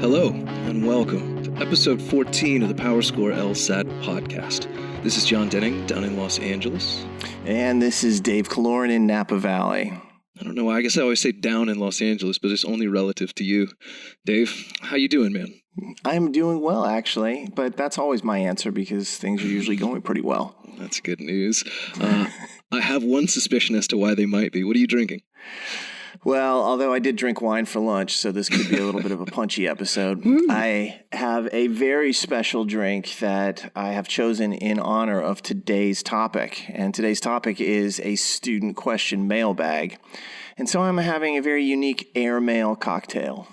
Hello, and welcome to episode 14 of the PowerScore Lsat podcast. This is John Denning down in Los Angeles. And this is Dave Kaloran in Napa Valley. I don't know why, I guess I always say down in Los Angeles, but it's only relative to you. Dave, how you doing, man? I'm doing well, actually, but that's always my answer because things are usually going pretty well. That's good news. I have one suspicion as to why they might be. What are you drinking? Well, although I did drink wine for lunch, so this could be a little bit of a punchy episode. I have a very special drink that I have chosen in honor of today's topic. And today's topic is a student question mailbag. And so I'm having a very unique airmail cocktail.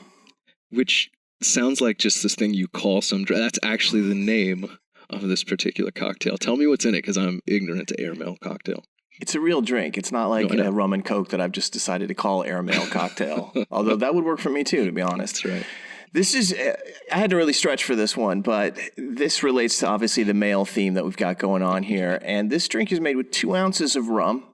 Which sounds like just this thing you call that's actually the name of this particular cocktail. Tell me what's in it, because I'm ignorant to airmail cocktail. It's a real drink. It's not like a rum and coke that I've just decided to call airmail cocktail. Although that would work for me too, to be honest. That's right. This is, I had to really stretch for this one, but this relates to obviously the mail theme that we've got going on here. And this drink is made with 2 ounces of rum.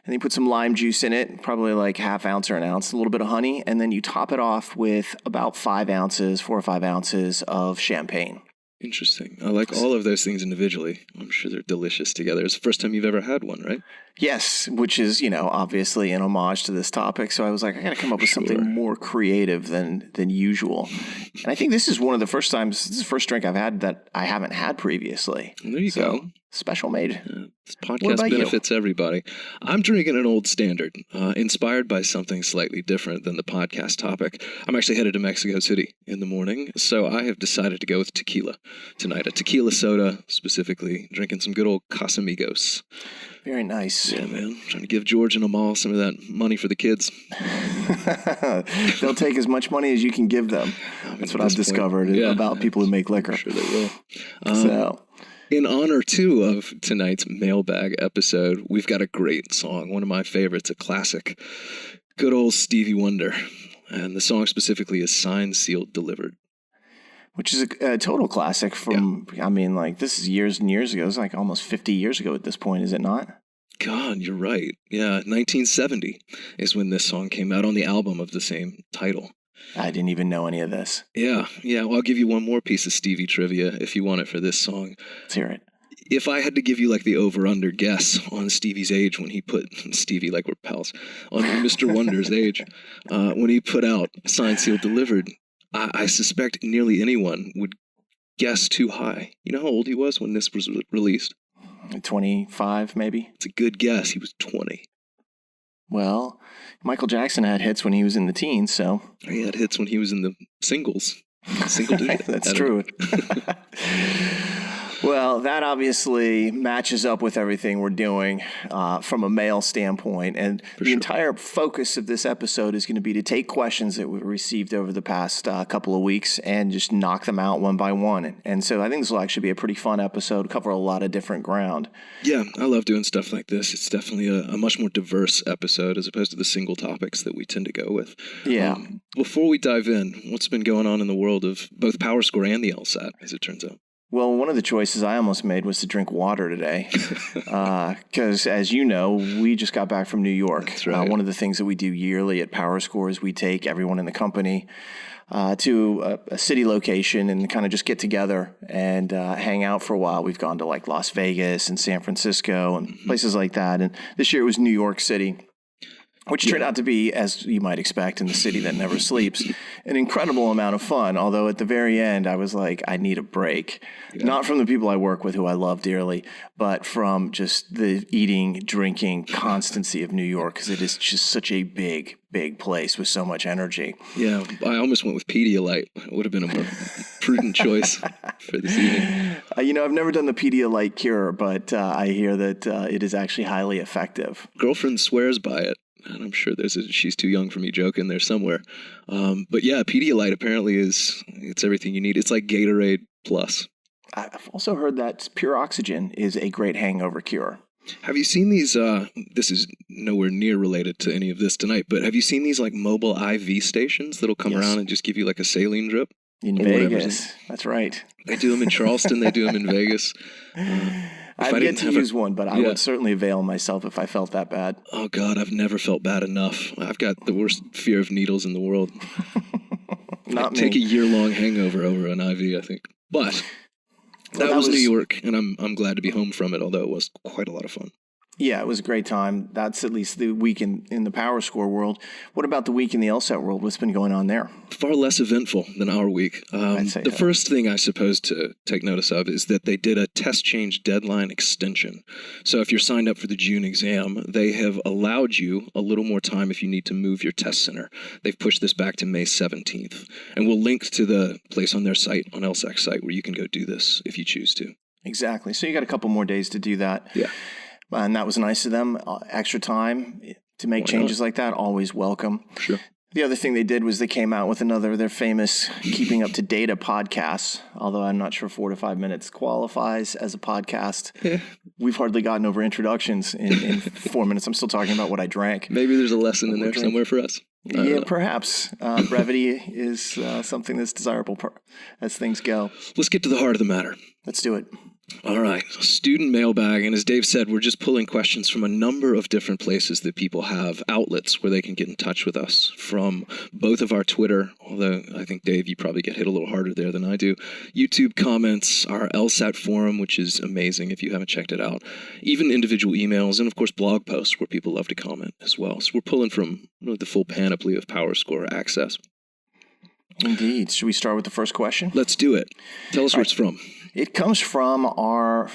And you put some lime juice in it, probably like half ounce or an ounce, a little bit of honey. And then you top it off with about 4 or 5 ounces of champagne. Interesting. I like all of those things individually. I'm sure they're delicious together. It's the first time you've ever had one, right? Yes, which is, obviously an homage to this topic. So I was like, I got to come up with something more creative than usual. And I think this is one of the first times, this is the first drink I've had that I haven't had previously. There you go. Special made. This podcast benefits everybody. I'm drinking an old standard, inspired by something slightly different than the podcast topic. I'm actually headed to Mexico City in the morning, so I have decided to go with tequila tonight. A tequila soda, specifically, drinking some good old Casamigos. Very nice. Yeah, man. Trying to give George and Amal some of that money for the kids. They'll take as much money as you can give them. That's what I've discovered about people who make liquor. I'm sure they will. In honor, too, of tonight's mailbag episode, we've got a great song, one of my favorites, a classic, good old Stevie Wonder. And the song specifically is Signed, Sealed, Delivered. Which is a total classic from, this is years and years ago. It's like almost 50 years ago at this point, is it not? God, you're right. Yeah, 1970 is when this song came out on the album of the same title. I didn't even know any of this. Yeah. Well, I'll give you one more piece of Stevie trivia if you want it for this song. Let's hear it. If I had to give you like the over-under guess on Stevie's age when he put, Stevie, like we're pals, on Mr. Wonder's age, when he put out Signed, Sealed, Delivered, I suspect nearly anyone would guess too high. You know how old he was when this was released? 25, maybe? It's a good guess. He was 20. Well, Michael Jackson had hits when he was in the teens, so... He had hits when he was in the singles. Single dude. That's true. Well, that obviously matches up with everything we're doing from a mail standpoint. And entire focus of this episode is going to be to take questions that we've received over the past couple of weeks and just knock them out one by one. And so I think this will actually be a pretty fun episode, cover a lot of different ground. Yeah, I love doing stuff like this. It's definitely a much more diverse episode as opposed to the single topics that we tend to go with. Yeah. Before we dive in, what's been going on in the world of both PowerScore and the Lsat, as it turns out? Well, one of the choices I almost made was to drink water today because, as you know, we just got back from New York. That's right. One of the things that we do yearly at PowerScore is we take everyone in the company to a city location and kind of just get together and hang out for a while. We've gone to like Las Vegas and San Francisco and places like that. And this year it was New York City, which turned out to be, as you might expect, in the city that never sleeps, an incredible amount of fun. Although at the very end, I was like, I need a break. Yeah. Not from the people I work with, who I love dearly, but from just the eating, drinking constancy of New York, because it is just such a big place with so much energy. Yeah, I almost went with Pedialyte. It would have been a more prudent choice for this evening. I've never done the Pedialyte cure, but I hear that it is actually highly effective. Girlfriend swears by it. And I'm sure she's too young for me joke in there somewhere. But yeah, Pedialyte apparently it's everything you need. It's like Gatorade plus. I've also heard that pure oxygen is a great hangover cure. Have you seen these, this is nowhere near related to any of this tonight, but have you seen these like mobile IV stations that'll come around and just give you like a saline drip? In Vegas. That's right. They do them in Charleston. They do them in Vegas. I've yet to use one, but I would certainly avail myself if I felt that bad. Oh, God, I've never felt bad enough. I've got the worst fear of needles in the world. Not Take me. a year-long hangover over an IV, I think. But that was New York, and I'm glad to be home from it, although it was quite a lot of fun. Yeah, it was a great time. That's at least the week in the Power Score world. What about the week in the LSAT world? What's been going on there? Far less eventful than our week. I'd say the so. first thing I suppose to take notice of is that they did a test change deadline extension. So if you're signed up for the June exam, they have allowed you a little more time if you need to move your test center. They've pushed this back to May 17th. And we'll link to the place on their site, on LSAC's site, where you can go do this if you choose to. Exactly. So you got a couple more days to do that. Yeah. And that was nice of them. Extra time to make changes like that, always welcome. Sure. The other thing they did was they came out with another of their famous Keeping Up to Data podcasts, although I'm not sure 4 to 5 minutes qualifies as a podcast. Yeah. We've hardly gotten over introductions in 4 minutes. I'm still talking about what I drank. Maybe there's a lesson in there somewhere for us. Yeah, perhaps. Brevity is something that's desirable as things go. Let's get to the heart of the matter. Let's do it. All right, student mailbag, and as Dave said, we're just pulling questions from a number of different places that people have outlets where they can get in touch with us, from both of our Twitter, although I think, Dave, you probably get hit a little harder there than I do, YouTube comments, our LSAT forum, which is amazing if you haven't checked it out, even individual emails, and of course blog posts where people love to comment as well. So we're pulling from really the full panoply of PowerScore access. Indeed. Should we start with the first question? Let's do it. Tell us where it's from. It comes from our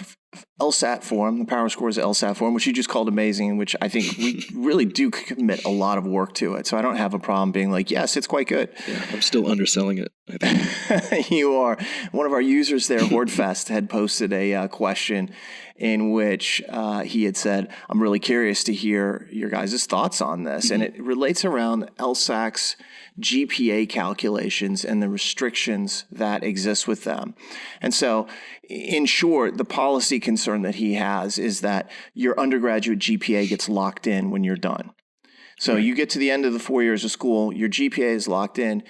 LSAT forum, the Power Scores LSAT forum, which you just called amazing, in which I think we really do commit a lot of work to it. So I don't have a problem being like, yes, it's quite good. Yeah, I'm still underselling it, I think. You are. One of our users there, Hordfest, had posted a question in which he had said, I'm really curious to hear your guys' thoughts on this. And it relates around LSAC's GPA calculations and the restrictions that exist with them. And so, in short, the policy concern that he has is that your undergraduate GPA gets locked in when you're done. So you get to the end of the 4 years of school, your GPA is locked in.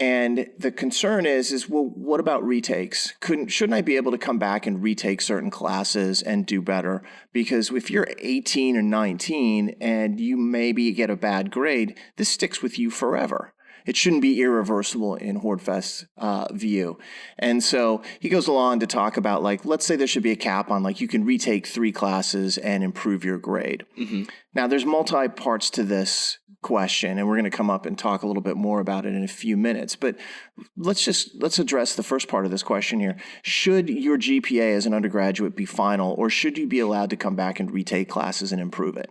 And the concern is, well, what about retakes? Shouldn't I be able to come back and retake certain classes and do better? Because if you're 18 or 19 and you maybe get a bad grade, this sticks with you forever. It shouldn't be irreversible in Hordfest's view. And so he goes along to talk about, like, let's say there should be a cap on, like, you can retake 3 classes and improve your grade. Mm-hmm. Now, there's multi-parts to this question, and we're going to come up and talk a little bit more about it in a few minutes. But let's address the first part of this question here. Should your GPA as an undergraduate be final, or should you be allowed to come back and retake classes and improve it?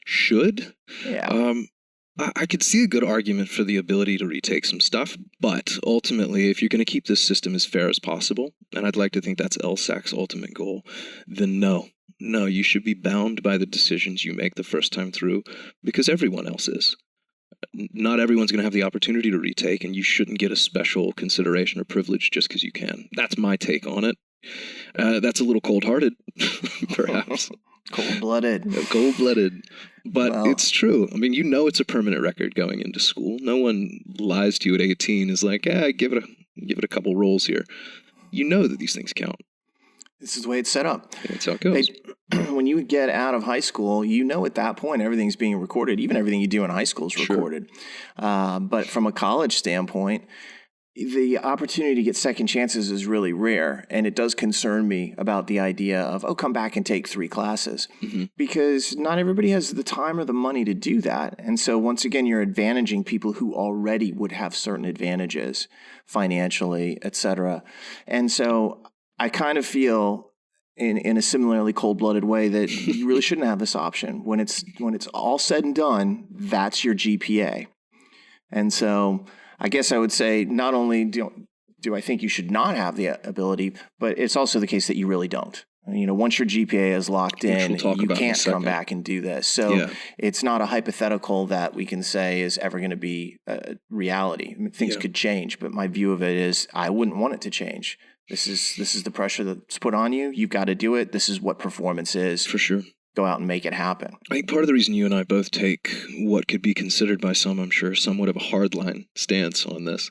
Should? Yeah. I could see a good argument for the ability to retake some stuff, but ultimately, if you're going to keep this system as fair as possible, and I'd like to think that's LSAC's ultimate goal, then no, you should be bound by the decisions you make the first time through, because everyone else is. Not everyone's going to have the opportunity to retake, and you shouldn't get a special consideration or privilege just because you can. That's my take on it. That's a little cold-hearted, perhaps. Cold-blooded. Cold-blooded. But it's true. I mean, it's a permanent record going into school. No one lies to you at 18 is like, give it a couple rolls here. You know that these things count. This is the way it's set up. That's how it goes. When you get out of high school, at that point, everything's being recorded. Even everything you do in high school is recorded. Sure. But from a college standpoint, the opportunity to get second chances is really rare. And it does concern me about the idea of, come back and take 3 classes. Mm-hmm. Because not everybody has the time or the money to do that. And so once again, you're advantaging people who already would have certain advantages financially, et cetera. And so I kind of feel in a similarly cold-blooded way that you really shouldn't have this option. When it's all said and done, that's your GPA. And so I guess I would say not only do I think you should not have the ability, but it's also the case that you really don't. Once your GPA is locked in, you can't come back and do this. So it's not a hypothetical that we can say is ever going to be a reality. I mean, things could change, but my view of it is I wouldn't want it to change. This is the pressure that's put on you. You've got to do it. This is what performance is. For sure. Go out and make it happen. I think part of the reason you and I both take what could be considered by some, I'm sure, somewhat of a hardline stance on this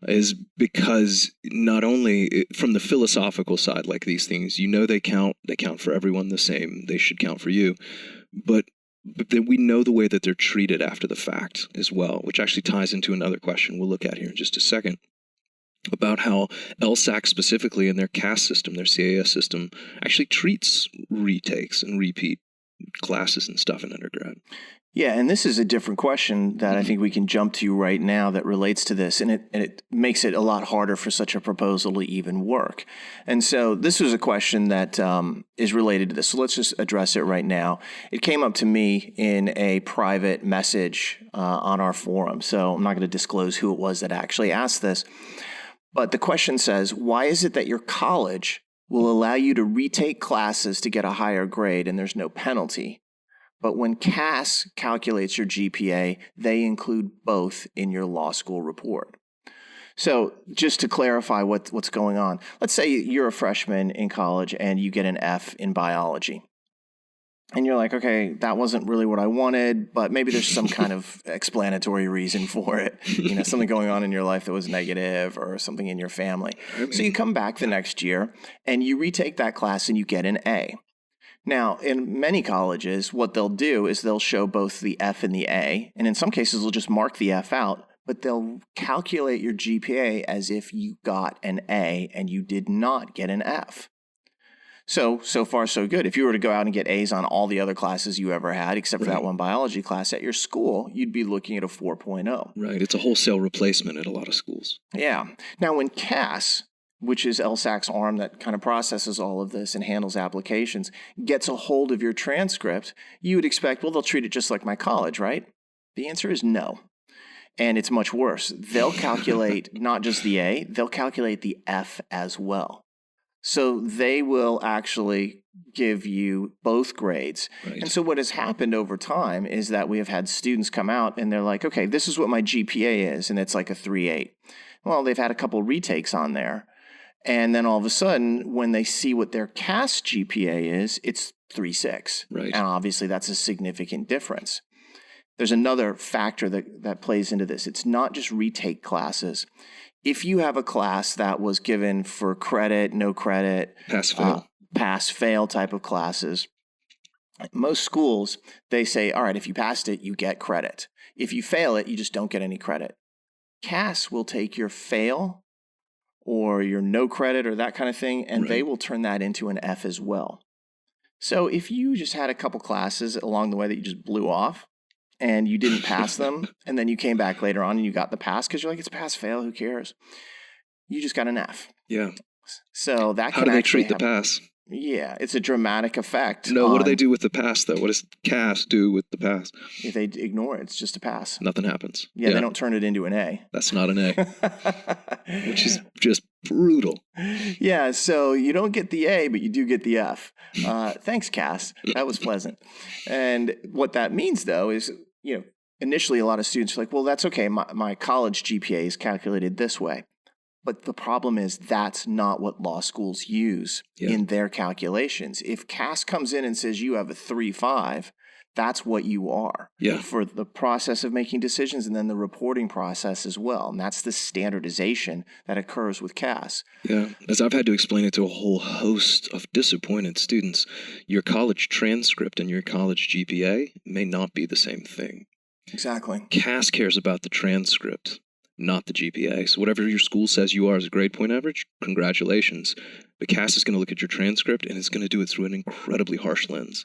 is because not only from the philosophical side, like these things, they count for everyone the same, they should count for you. But but then we know the way that they're treated after the fact as well, which actually ties into another question we'll look at here in just a second, about how LSAC specifically in their CAS system, their CAS system, actually treats retakes and repeat classes and stuff in undergrad. Yeah, and this is a different question that I think we can jump to right now that relates to this, and it makes it a lot harder for such a proposal to even work. And so this was a question that is related to this. So let's just address it right now. It came up to me in a private message on our forum, so I'm not going to disclose who it was that actually asked this. But the question says, why is it that your college will allow you to retake classes to get a higher grade and there's no penalty? But when CAS calculates your GPA, they include both in your law school report. So just to clarify what's going on, let's say you're a freshman in college and you get an F in biology. And you're like, okay, that wasn't really what I wanted, but maybe there's some kind of explanatory reason for it. You know, something going on in your life that was negative or something in your family. So you come back the next year and you retake that class and you get an A. Now, in many colleges, what they'll do is they'll show both the F and the A, and in some cases, they'll just mark the F out, but they'll calculate your GPA as if you got an A and you did not get an F. So far, so good. If you were to go out and get A's on all the other classes you ever had, except for that one biology class at your school, you'd be looking at a 4.0. Right. It's a wholesale replacement at a lot of schools. Yeah. Now, when CAS, which is LSAC's arm that kind of processes all of this and handles applications, gets a hold of your transcript, you would expect, well, they'll treat it just like my college, right? The answer is no. And it's much worse. They'll calculate not just the A, they'll calculate the F as well. So they will actually give you both grades. Right. And so what has happened over time is that we have had students come out and they're like, okay, this is what my GPA is, and it's like a 3.8. Well, they've had a couple retakes on there. And then all of a sudden, when they see what their CAS GPA is, it's 3.6. Right. And obviously, that's a significant difference. There's another factor that plays into this. It's not just retake classes. If you have a class that was given for credit, no credit, pass, fail type of classes, most schools, they say, all right, if you passed it, you get credit. If you fail it, you just don't get any credit. CAS will take your fail or your no credit or that kind of thing, and they will turn that into an F as well. So if you just had a couple classes along the way that you just blew off and you didn't pass them, and then you came back later on and you got the pass because you're like, it's pass-fail, who cares? You just got an F. Yeah. So that How do they treat the pass? Yeah, it's a dramatic effect. No, what do they do with the pass, though? What does CAS do with the pass? If they ignore it, it's just a pass. Nothing happens. Yeah, they don't turn it into an A. That's not an A, which is just brutal. Yeah, so you don't get the A, but you do get the F. Thanks, CAS. That was pleasant. And what that means, though, is, you know, initially a lot of students are like, well, that's okay. My college GPA is calculated this way. But the problem is that's not what law schools use in their calculations. If CAS comes in and says you have a 3.5, that's what you are for the process of making decisions and then the reporting process as well. And that's the standardization that occurs with CAS. Yeah, as I've had to explain it to a whole host of disappointed students, your college transcript and your college GPA may not be the same thing. Exactly. CAS cares about the transcript, not the GPA. So whatever your school says you are as a grade point average, congratulations. But CAS is going to look at your transcript, and it's going to do it through an incredibly harsh lens.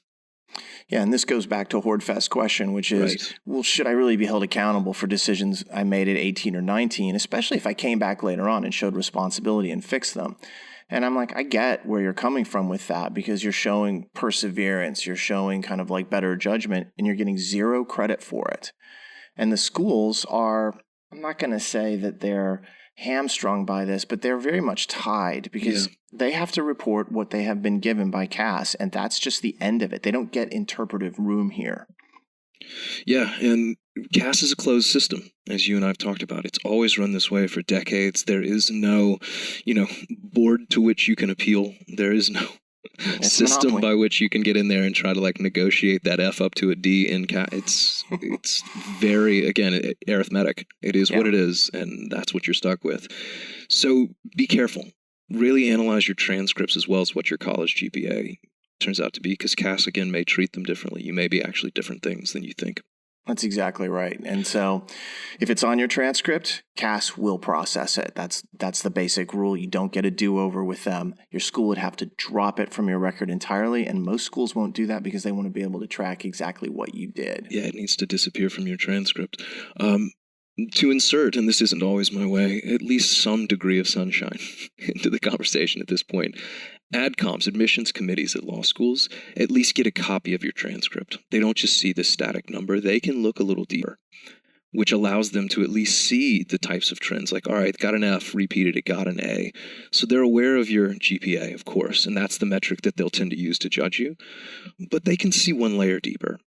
Yeah, and this goes back to Hordfest's question, which is, well, should I really be held accountable for decisions I made at 18 or 19, especially if I came back later on and showed responsibility and fixed them? And I'm like, I get where you're coming from with that because you're showing perseverance, you're showing kind of like better judgment, and you're getting zero credit for it. And the schools are, I'm not going to say that they're hamstrung by this, but they're very much tied because they have to report what they have been given by CAS, and that's just the end of it. They don't get interpretive room here. Yeah, and CAS is a closed system, as you and I have talked about. It's always run this way for decades. There is no, board to which you can appeal. There is no system by which you can get in there and try to negotiate that F up to a D in CAS. It's very, again, arithmetic. It is what it is, and that's what you're stuck with. So be careful. Really analyze your transcripts as well as what your college GPA turns out to be, because CAS, again, may treat them differently. You may be actually different things than you think. That's exactly right. And so if it's on your transcript, CAS will process it. That's the basic rule. You don't get a do-over with them. Your school would have to drop it from your record entirely, and most schools won't do that because they want to be able to track exactly what you did. Yeah, it needs to disappear from your transcript. To insert, and this isn't always my way, at least some degree of sunshine into the conversation at this point. AdComs, admissions committees at law schools, at least get a copy of your transcript. They don't just see the static number. They can look a little deeper, which allows them to at least see the types of trends. Like, all right, got an F, repeated it, got an A. So they're aware of your GPA, of course, and that's the metric that they'll tend to use to judge you. But they can see one layer deeper.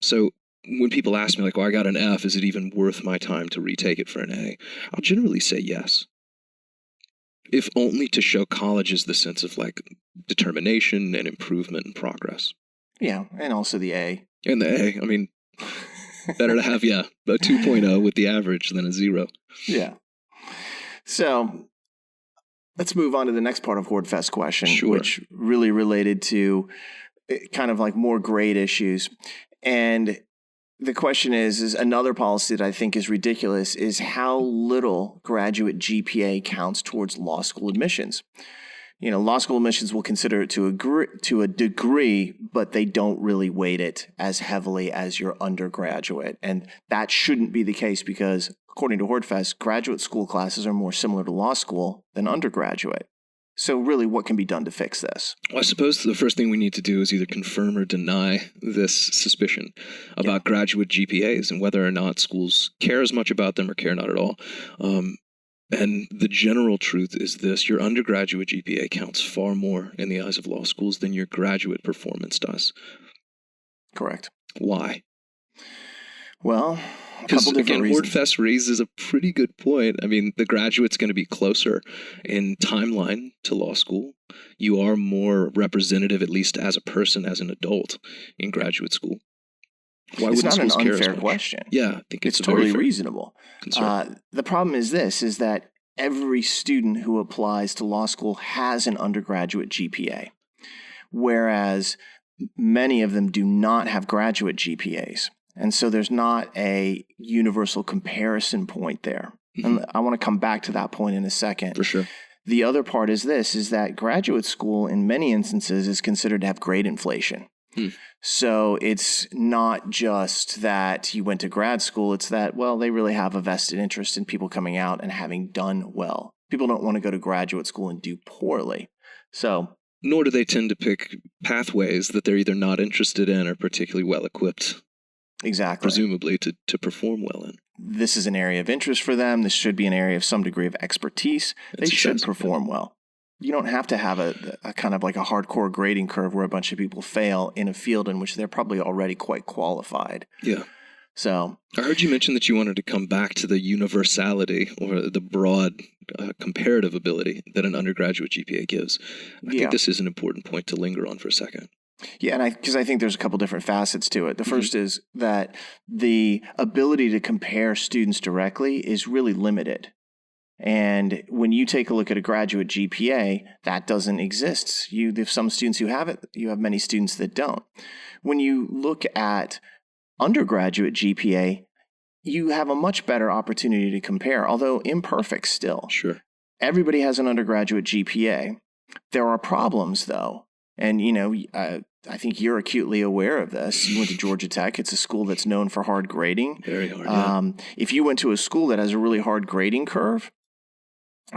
So when people ask me, like, I got an F, is it even worth my time to retake it for an A? I'll generally say yes. If only to show colleges the sense of, like, determination and improvement and progress. Yeah, and also the A. And the A, I mean, better to have, a 2.0 with the average than a 0. Yeah. So let's move on to the next part of HordFest question, Sure. which really related to kind of like more grade issues. And the question is another policy that I think is ridiculous is how little graduate GPA counts towards law school admissions. You know, law school admissions will consider it to a degree, but they don't really weight it as heavily as your undergraduate. And that shouldn't be the case because, according to HordFest, graduate school classes are more similar to law school than undergraduate. So really, what can be done to fix this? Well, I suppose the first thing we need to do is either confirm or deny this suspicion about graduate GPAs and whether or not schools care as much about them or care not at all. And the general truth is this: your undergraduate GPA counts far more in the eyes of law schools than your graduate performance does. Correct. Why? Well, because, again, reasons. HordFest raises a pretty good point. I mean, the graduate's going to be closer in timeline to law school. You are more representative, at least as a person, as an adult, in graduate school. Why it's wouldn't not schools an care as unfair much? question. Yeah, I think it's a totally very fair reasonable. concern. The problem is that every student who applies to law school has an undergraduate GPA, whereas many of them do not have graduate GPAs. And so there's not a universal comparison point there. And I want to come back to that point in a second. For sure. The other part is that graduate school in many instances is considered to have grade inflation. So it's not just that you went to grad school, it's that, well, they really have a vested interest in people coming out and having done well. People don't want to go to graduate school and do poorly. So, nor do they tend to pick pathways that they're either not interested in or particularly well equipped. Exactly. Presumably to perform well in. This is an area of interest for them. This should be an area of some degree of expertise. They should perform well. You don't have to have a kind of like a hardcore grading curve where a bunch of people fail in a field in which they're probably already quite qualified. Yeah. So I heard you mention that you wanted to come back to the universality or the broad comparative ability that an undergraduate GPA gives. I think this is an important point to linger on for a second. Yeah, and because I think there's a couple different facets to it. The first is that the ability to compare students directly is really limited. And when you take a look at a graduate GPA, that doesn't exist. You have some students who have it. You have many students that don't. When you look at undergraduate GPA, you have a much better opportunity to compare, although imperfect still. Sure. Everybody has an undergraduate GPA. There are problems, though. And, you know, I think you're acutely aware of this. You went to Georgia Tech. It's a school that's known for hard grading. Very hard, yeah. If you went to a school that has a really hard grading curve,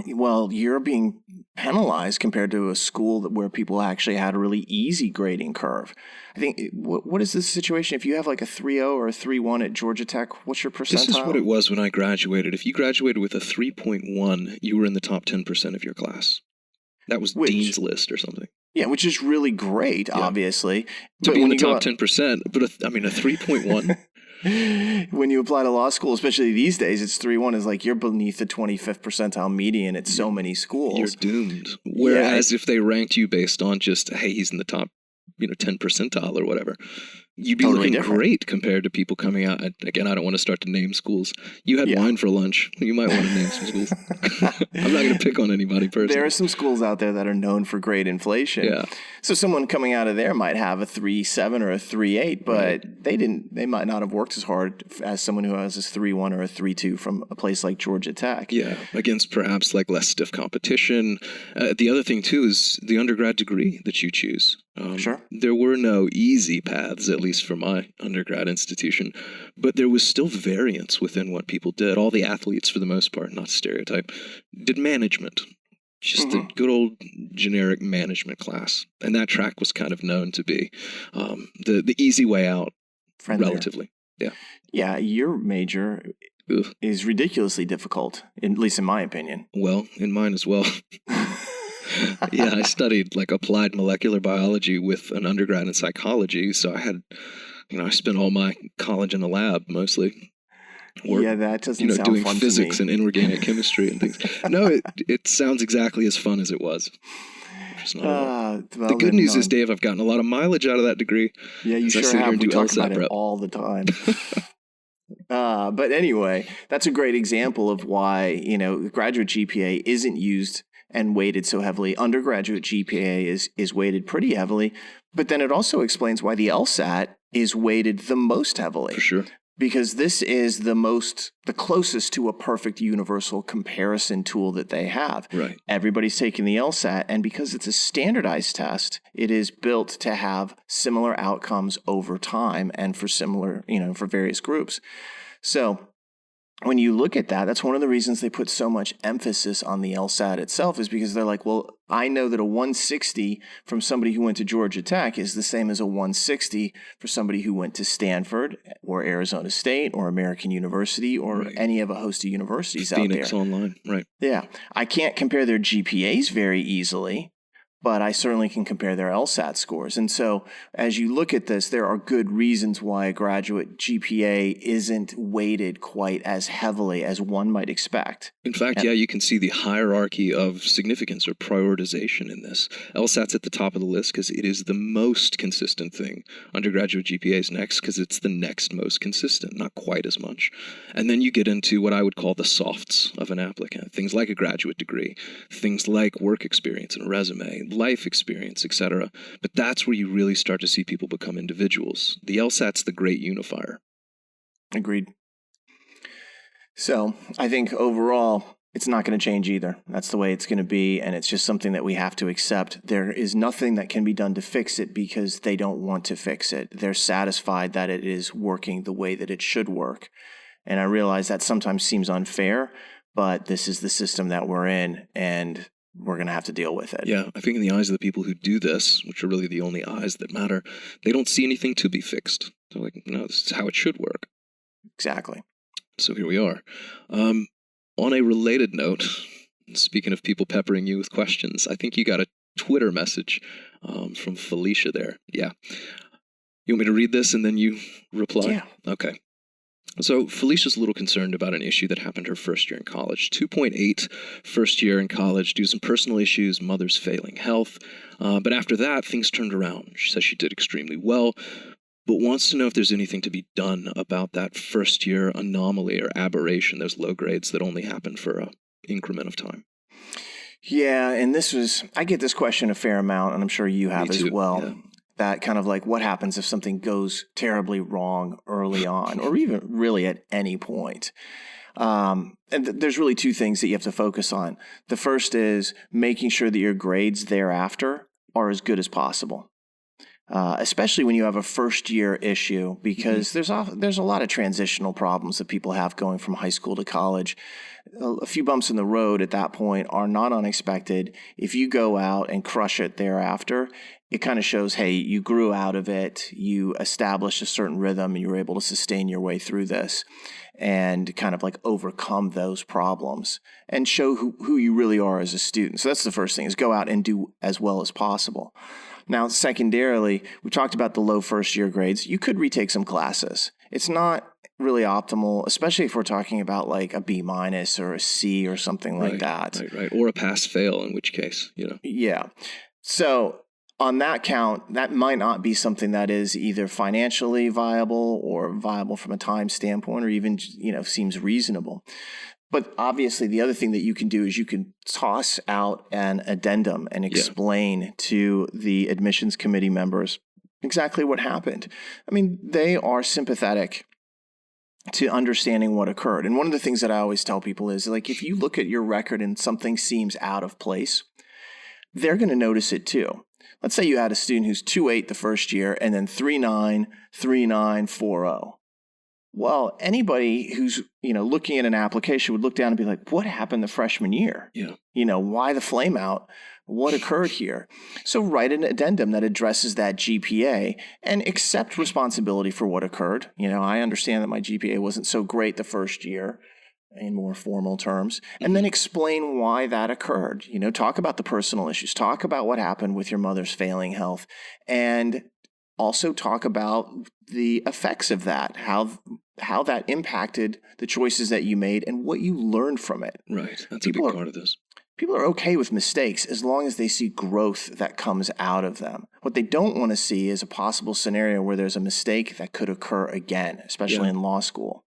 well, you're being penalized compared to a school where people actually had a really easy grading curve. I think, what is this situation? If you have like a 3.0 or a 3.1 at Georgia Tech, what's your percentile? This is what it was when I graduated. If you graduated with a 3.1, you were in the top 10% of your class. That was Dean's List or something. Yeah, which is really great, obviously. To be in the top 10%, but a 3.1? When you apply to law school, especially these days, it's 3.1 is like you're beneath the 25th percentile median at so many schools. You're doomed. Whereas if they ranked you based on just, hey, he's in the top 10 percentile or whatever, you'd be Totally looking different. great compared to people coming out. Again, I don't want to start to name schools. You had Yeah. wine for lunch. You might want to name some schools. I'm not going to pick on anybody personally. There are some schools out there that are known for great inflation. Yeah. So someone coming out of there might have a 3.7 or a 3.8, but they might not have worked as hard as someone who has a 3.1 or a 3.2 from a place like Georgia Tech. Yeah, against perhaps like less stiff competition. The other thing too is the undergrad degree that you choose. Sure. There were no easy paths, at least for my undergrad institution, but there was still variance within what people did. All the athletes, for the most part, not stereotype, did management. Just a good old generic management class. And that track was kind of known to be the easy way out, relatively. Yeah. Yeah, your major is ridiculously difficult, at least in my opinion. Well, in mine as well. Yeah, I studied like applied molecular biology with an undergrad in psychology. So I had, I spent all my college in a lab mostly. Or, that doesn't sound doing fun physics to me. and inorganic chemistry and things. No, it sounds exactly as fun as it was. The good news is, Dave, I've gotten a lot of mileage out of that degree. Yeah, you sure have. We talk about it all the time. But anyway, that's a great example of why, graduate GPA isn't used and weighted so heavily. Undergraduate GPA is weighted pretty heavily, but then it also explains why the Lsat is weighted the most heavily. For sure. Because this is the closest to a perfect universal comparison tool that they have. Right. Everybody's taking the LSAT, and because it's a standardized test, it is built to have similar outcomes over time and for similar, for various groups. So when you look at that, that's one of the reasons they put so much emphasis on the LSAT itself, is because they're like, well, I know that a 160 from somebody who went to Georgia Tech is the same as a 160 for somebody who went to Stanford or Arizona State or American University or any of a host of universities out there. Phoenix Online, right. Yeah. I can't compare their GPAs very easily, but I certainly can compare their LSAT scores. And so as you look at this, there are good reasons why a graduate GPA isn't weighted quite as heavily as one might expect. In fact, you can see the hierarchy of significance or prioritization in this. LSAT's at the top of the list because it is the most consistent thing. Undergraduate GPA is next because it's the next most consistent, not quite as much. And then you get into what I would call the softs of an applicant, things like a graduate degree, things like work experience and a resume, life experience, etc. But that's where you really start to see people become individuals. The LSAT's the great unifier. Agreed. So I think overall, it's not going to change either. That's the way it's going to be, and it's just something that we have to accept. There is nothing that can be done to fix it because they don't want to fix it. They're satisfied that it is working the way that it should work. And I realize that sometimes seems unfair, but this is the system that we're in, and we're going to have to deal with it. Yeah, I think in the eyes of the people who do this, which are really the only eyes that matter, they don't see anything to be fixed. They're like, no, this is how it should work. Exactly. So here we are. On a related note, speaking of people peppering you with questions, I think you got a Twitter message from Felicia there. Yeah. You want me to read this and then you reply? Yeah. Okay. So Felicia's a little concerned about an issue that happened her first year in college. 2.8 first year in college due to some personal issues, mother's failing health. But after that, things turned around. She says she did extremely well, but wants to know if there's anything to be done about that first year anomaly or aberration, those low grades that only happen for an increment of time. Yeah, and I get this question a fair amount, and I'm sure you have as well. Yeah. That kind of like, what happens if something goes terribly wrong early on, or even really at any point? And there's really two things that you have to focus on. The first is making sure that your grades thereafter are as good as possible. Especially when you have a first year issue, because there's a lot of transitional problems that people have going from high school to college. A few bumps in the road at that point are not unexpected. If you go out and crush it thereafter, it kind of shows, hey, you grew out of it, you established a certain rhythm, and you were able to sustain your way through this and kind of like overcome those problems and show who you really are as a student. So that's the first thing, is go out and do as well as possible. Now, secondarily, we talked about the low first year grades. You could retake some classes. It's not really optimal, especially if we're talking about like a B- or a C or something like that. Right. Or a pass fail, in which case, Yeah. So on that count, that might not be something that is either financially viable or viable from a time standpoint, or even, seems reasonable. But obviously, the other thing that you can do is you can toss out an addendum and explain to the admissions committee members exactly what happened. I mean, they are sympathetic to understanding what occurred. And one of the things that I always tell people is, like, if you look at your record and something seems out of place, they're going to notice it too. Let's say you had a student who's 2.8 the first year and then 3.9, 3.9, 4.0. Well, anybody who's, looking at an application would look down and be like, what happened the freshman year? Yeah. Why the flame out? What occurred here? So write an addendum that addresses that GPA and accept responsibility for what occurred. I understand that my GPA wasn't so great the first year in more formal terms, and then explain why that occurred. Talk about the personal issues, talk about what happened with your mother's failing health, and also talk about the effects of that, how that impacted the choices that you made and what you learned from it. Right. That's a big part of this. People are okay with mistakes as long as they see growth that comes out of them. What they don't want to see is a possible scenario where there's a mistake that could occur again, especially in law school.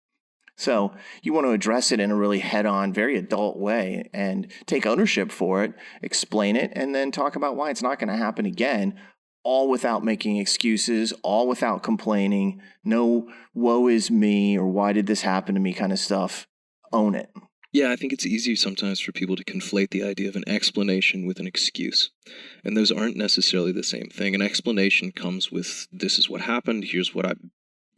So you want to address it in a really head-on, very adult way and take ownership for it, explain it, and then talk about why it's not going to happen again, all without making excuses, all without complaining, no woe is me or why did this happen to me kind of stuff. Own it. Yeah, I think it's easy sometimes for people to conflate the idea of an explanation with an excuse. And those aren't necessarily the same thing. An explanation comes with, this is what happened, here's what I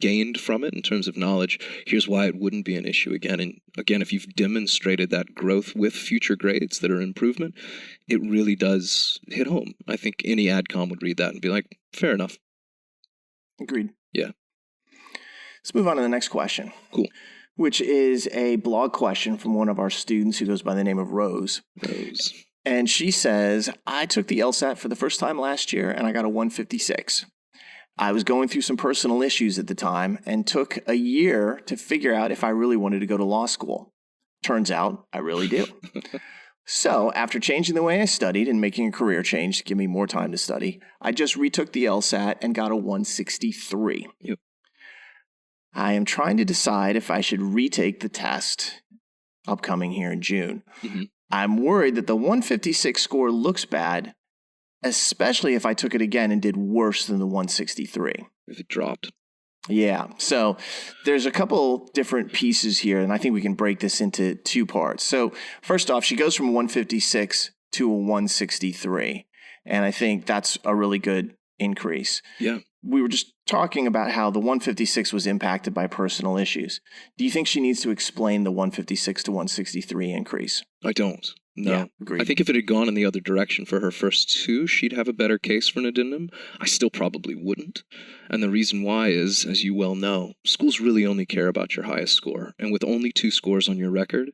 gained from it in terms of knowledge, here's why it wouldn't be an issue again. And again, if you've demonstrated that growth with future grades that are improvement, it really does hit home. I think any AdCom would read that and be like, fair enough. Agreed. Yeah. Let's move on to the next question. Cool. Which is a blog question from one of our students who goes by the name of Rose. Rose. And she says, I took the Lsat for the first time last year and I got a 156. I was going through some personal issues at the time and took a year to figure out if I really wanted to go to law school. Turns out I really do. So after changing the way I studied and making a career change to give me more time to study, I just retook the Lsat and got a 163. Yep. I am trying to decide if I should retake the test upcoming here in June. Mm-hmm. I'm worried that the 156 score looks bad, especially if I took it again and did worse than the 163. If it dropped. Yeah. So there's a couple different pieces here, and I think we can break this into two parts. So first off, she goes from 156 to a 163, and I think that's a really good increase. Yeah. We were just talking about how the 156 was impacted by personal issues. Do you think she needs to explain the 156 to 163 increase? I don't. No. Yeah, agreed. I think if it had gone in the other direction for her first two, she'd have a better case for an addendum. I still probably wouldn't. And the reason why is, as you well know, schools really only care about your highest score. And with only 2 scores on your record,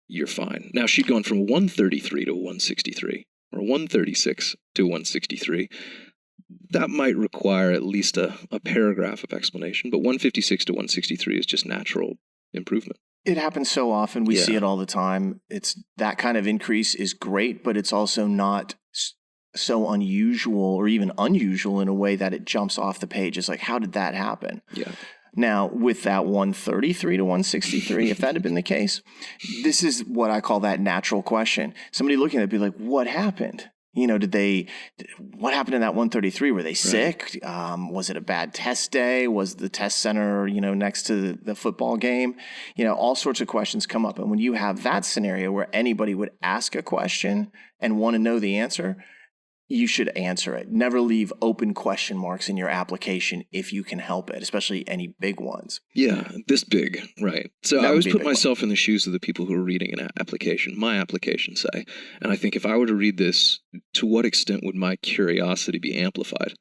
you're fine. Now, she'd gone from 133 to 163, or 136 to 163. That might require at least a paragraph of explanation, but 156 to 163 is just natural improvement. It happens so often. We see it all the time. It's that kind of increase is great, but it's also not so unusual or even unusual in a way that it jumps off the page. It's like, how did that happen? Yeah. Now, with that 133 to 163, if that had been the case, this is what I call that natural question. Somebody looking at it would be like, what happened? You know, what happened in that 133? Were they sick? Was it a bad test day? Was the test center, next to the football game? All sorts of questions come up. And when you have that scenario where anybody would ask a question and want to know the answer, you should answer it. Never leave open question marks in your application if you can help it, especially any big ones. Yeah, this big, right. So I always put myself in the shoes of the people who are reading an application, my application, say. And I think if I were to read this, to what extent would my curiosity be amplified?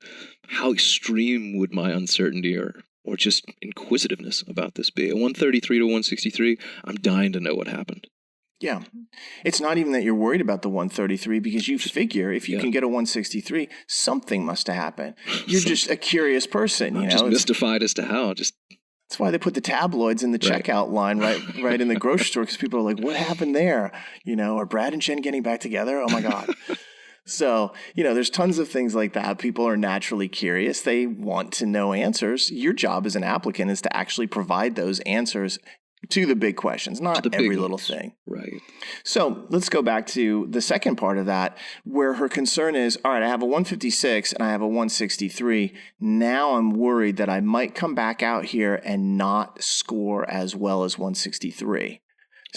How extreme would my uncertainty or just inquisitiveness about this be? A 133 to 163, I'm dying to know what happened. Yeah. It's not even that you're worried about the 133 because you figure if you can get a 163, something must have happened. You're just a curious person. I'm just mystified as to how. That's why they put the tabloids in the checkout line right in the grocery store because people are like, what happened there? Are Brad and Jen getting back together? Oh, my God. So, there's tons of things like that. People are naturally curious. They want to know answers. Your job as an applicant is to actually provide those answers to the big questions, not every little thing. Right. So let's go back to the second part of that, where her concern is, all right, I have a 156 and I have a 163. Now I'm worried that I might come back out here and not score as well as 163.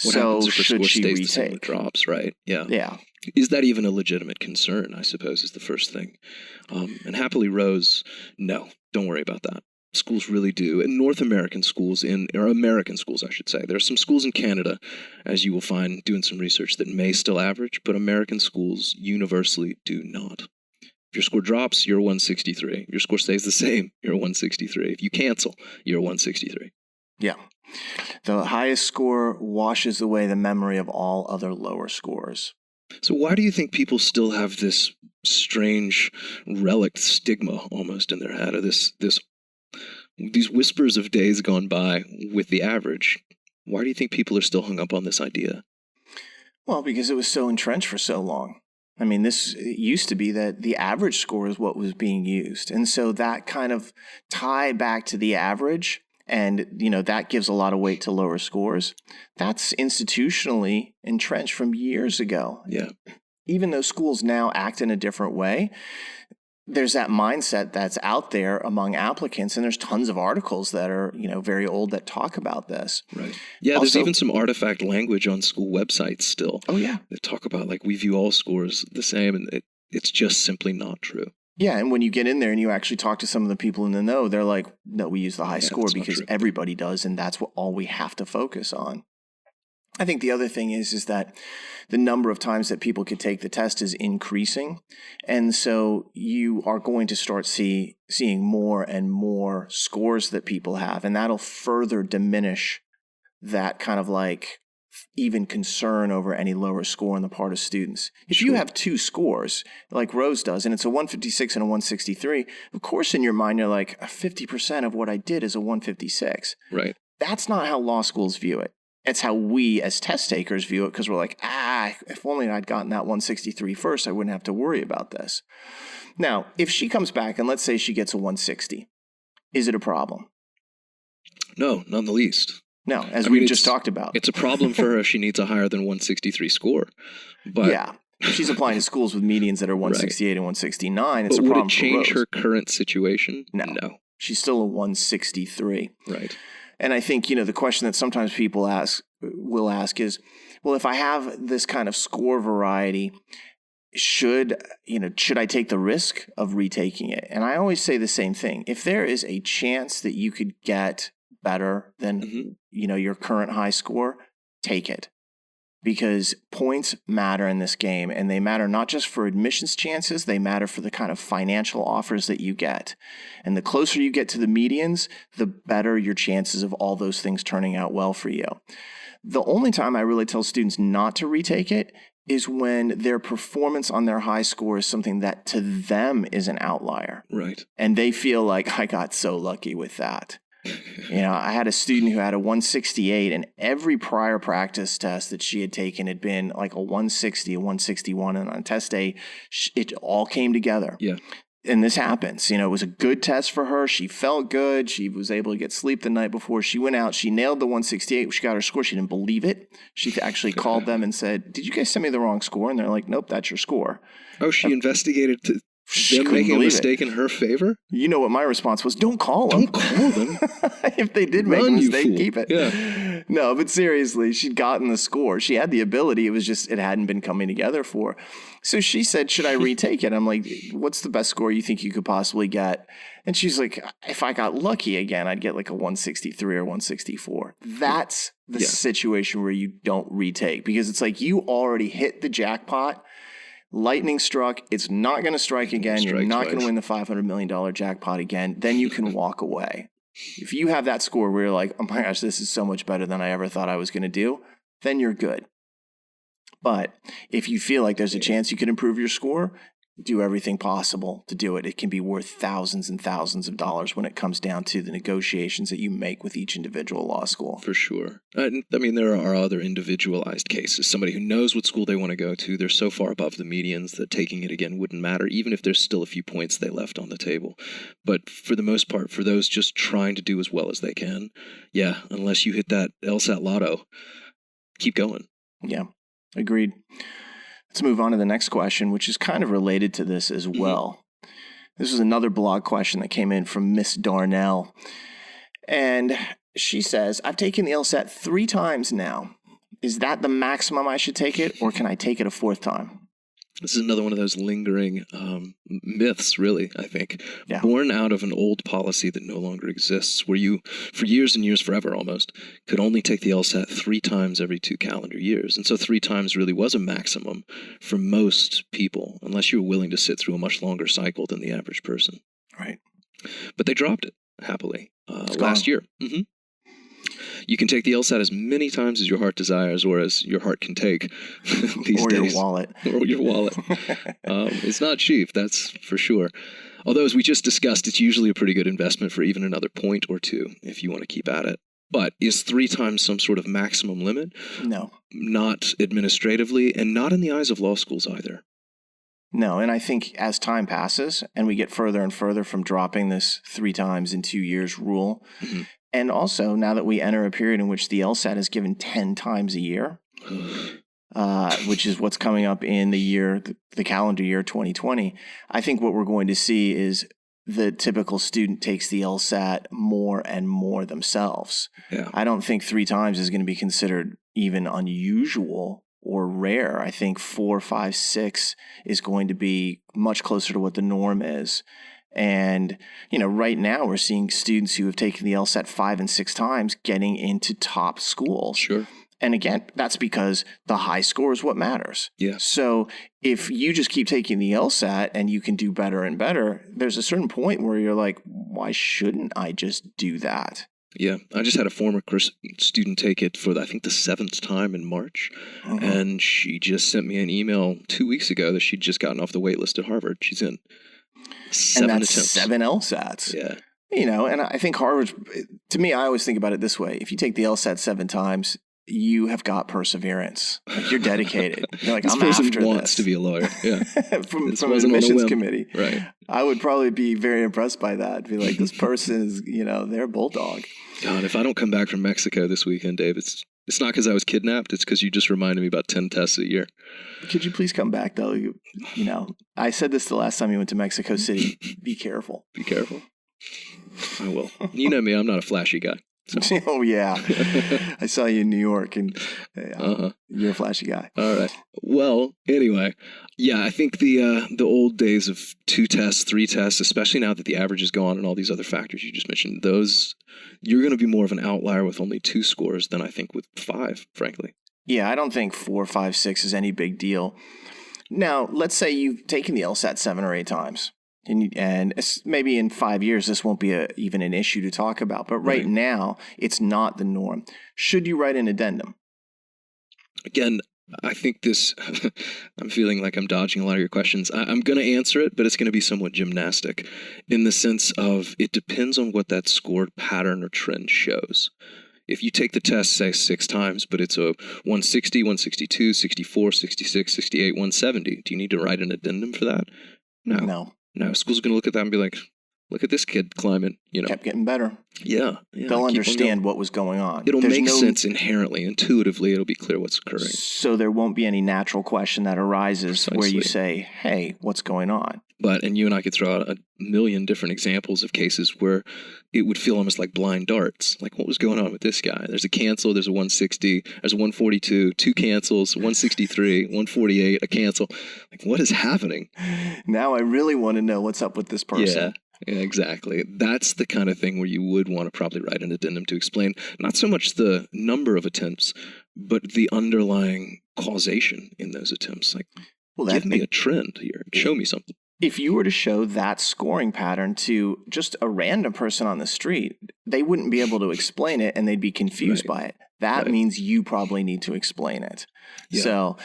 What so happens if her should score she stays the same or retake? drops, right? Yeah. Yeah. Is that even a legitimate concern, I suppose, is the first thing. And happily, Rose, no, don't worry about that. Schools really do. And North American schools, or American schools, I should say. There are some schools in Canada, as you will find doing some research, that may still average, but American schools universally do not. If your score drops, you're 163. If your score stays the same, you're 163. If you cancel, you're 163. Yeah. The highest score washes away the memory of all other lower scores. So why do you think people still have this strange relic stigma almost in their head, or these whispers of days gone by with the average? Why do you think people are still hung up on this idea? Well, because it was so entrenched for so long. I mean, this used to be that the average score is what was being used. And so that kind of tie back to the average, and, that gives a lot of weight to lower scores. That's institutionally entrenched from years ago. Yeah. Even though schools now act in a different way, there's that mindset that's out there among applicants, and there's tons of articles that are, very old that talk about this. Right. Yeah, also, there's even some artifact language on school websites still. Oh, yeah. They talk about, we view all scores the same, and it's just simply not true. Yeah, and when you get in there and you actually talk to some of the people in the know, they're like, no, we use the high score because everybody does, and that's all we have to focus on. I think the other thing is that the number of times that people could take the test is increasing. And so you are going to start seeing more and more scores that people have. And that'll further diminish that kind of even concern over any lower score on the part of students. If you have two scores, like Rose does, and it's a 156 and a 163, of course in your mind you're like, 50% of what I did is a 156. Right. That's not how law schools view it. It's how we as test takers view it, because we're like, if only I'd gotten that 163 first, I wouldn't have to worry about this. Now, if she comes back and let's say she gets a 160, is it a problem? No, not in the least. No, as we just talked about. It's a problem for her if she needs a higher than 163 score. But yeah. If she's applying to schools with medians that are 168 and 169, it's a problem for Rose. Would it change her current situation? No. She's still a 163. Right. And I think, the question that sometimes people will ask is, well, if I have this kind of score variety, should I take the risk of retaking it? And I always say the same thing. If there is a chance that you could get better than, your current high score, take it. Because points matter in this game, and they matter not just for admissions chances, they matter for the kind of financial offers that you get. And the closer you get to the medians, the better your chances of all those things turning out well for you. The only time I really tell students not to retake it is when their performance on their high score is something that to them is an outlier. Right. And they feel like, I got so lucky with that. I had a student who had a 168, and every prior practice test that she had taken had been like a 160, a 161, and on test day, it all came together. Yeah. And this happens. It was a good test for her. She felt good. She was able to get sleep the night before. She went out. She nailed the 168. She got her score. She didn't believe it. She actually called them and said, "Did you guys send me the wrong score?" And they're like, "Nope, that's your score." Oh, she investigated them making a mistake in her favor? You know what my response was? Don't call them. Don't call them. If they did make a mistake, keep it. Yeah. No, but seriously, she'd gotten the score. She had the ability. It was just, it hadn't been coming together for her. So she said, should I retake it? I'm like, what's the best score you think you could possibly get? And she's like, if I got lucky again, I'd get like a 163 or 164. That's the situation where you don't retake, because it's like you already hit the jackpot. Lightning struck. It's not going to strike again. You're not going to win the $500 million jackpot again. Then you can walk away. If you have that score where you're like, oh my gosh, this is so much better than I ever thought I was going to do, then you're good. But if you feel like there's a chance you could improve your score, do everything possible to do it, it can be worth thousands and thousands of dollars when it comes down to the negotiations that you make with each individual law school. For sure. I mean, there are other individualized cases. Somebody who knows what school they want to go to, they're so far above the medians that taking it again wouldn't matter, even if there's still a few points they left on the table. But for the most part, for those just trying to do as well as they can, yeah, unless you hit that LSAT lotto, keep going. Yeah, agreed. Let's move on to the next question, which is kind of related to this as well. This is another blog question that came in from Miss Darnell. And she says, I've taken the LSAT 3 times now. Is that the maximum I should take it, or can I take it a 4th time? This is another one of those lingering myths, really, I think, born out of an old policy that no longer exists, where you, for years and years, forever almost, could only take the LSAT 3 times every 2 calendar years. And so 3 times really was a maximum for most people, unless you were willing to sit through a much longer cycle than the average person. Right. But they dropped it, happily, last year. Mm-hmm. You can take the LSAT as many times as your heart desires, or as your heart can take these or days. Your wallet. Or your wallet. It's not cheap, that's for sure. Although, as we just discussed, it's usually a pretty good investment for even another point or 2 if you want to keep at it. But is 3 times some sort of maximum limit? No. Not administratively, and not in the eyes of law schools either. No, and I think as time passes and we get further and further from dropping this 3 times in 2 years rule, and also now that we enter a period in which the LSAT is given 10 times a year, which is what's coming up in the calendar year 2020, I think what we're going to see is the typical student takes the LSAT more and more themselves. Yeah. I don't think 3 times is going to be considered even unusual or rare. I think 4, 5, 6 is going to be much closer to what the norm is. And, right now we're seeing students who have taken the LSAT 5 and 6 times getting into top schools. Sure. And again, that's because the high score is what matters. Yeah. So if you just keep taking the LSAT and you can do better and better, there's a certain point where you're like, why shouldn't I just do that? Yeah, I just had a former student take it for, I think, the 7th time in March. And she just sent me an email 2 weeks ago that she'd just gotten off the wait list at Harvard. She's in 7 and that's attempts. 7 LSATs. Yeah. And I think Harvard, to me, I always think about it this way. If you take the LSAT 7 times, you have got perseverance. Like, you're dedicated. You're like, this I'm person after wants this. to be a lawyer. Yeah. from an admissions committee. Right. I would probably be very impressed by that. Be like, this person is, they're a bulldog. God, if I don't come back from Mexico this weekend, Dave, it's not because I was kidnapped. It's because you just reminded me about 10 tests a year. Could you please come back, though? I said this the last time you went to Mexico City. Be careful. Be careful. I will. You know me, I'm not a flashy guy. So. Oh, yeah. I saw you in New York, and you're a flashy guy. All right. Well, anyway, yeah, I think the old days of 2 tests, 3 tests, especially now that the average is gone and all these other factors you just mentioned, those, you're going to be more of an outlier with only 2 scores than I think with 5, frankly. Yeah, I don't think 4, 5, 6 is any big deal. Now, let's say you've taken the LSAT 7 or 8 times. And maybe in 5 years, this won't be even an issue to talk about. But right now, it's not the norm. Should you write an addendum? Again, I think this, I'm feeling like I'm dodging a lot of your questions. I'm going to answer it, but it's going to be somewhat gymnastic in the sense of it depends on what that scored pattern or trend shows. If you take the test, say, 6 times, but it's a 160, 162, 64, 66, 68, 170, do you need to write an addendum for that? No. No, school's going to look at that and be like, look at this kid climbing, Kept getting better. Yeah. They'll understand what was going on. It'll make sense inherently, intuitively. It'll be clear what's occurring. So there won't be any natural question that arises where you say, hey, what's going on? And you and I could throw out a million different examples of cases where it would feel almost like blind darts. Like, what was going on with this guy? There's a cancel, there's a 160, there's a 142, 2 cancels, 163, 148, a cancel. Like, what is happening? Now I really want to know what's up with this person. Yeah, exactly. That's the kind of thing where you would want to probably write an addendum to explain not so much the number of attempts, but the underlying causation in those attempts. Like, give me a trend here. Show me something. if you were to show that scoring pattern to just a random person on the street, they wouldn't be able to explain it and they'd be confused by it. That means you probably need to explain it. Yeah. So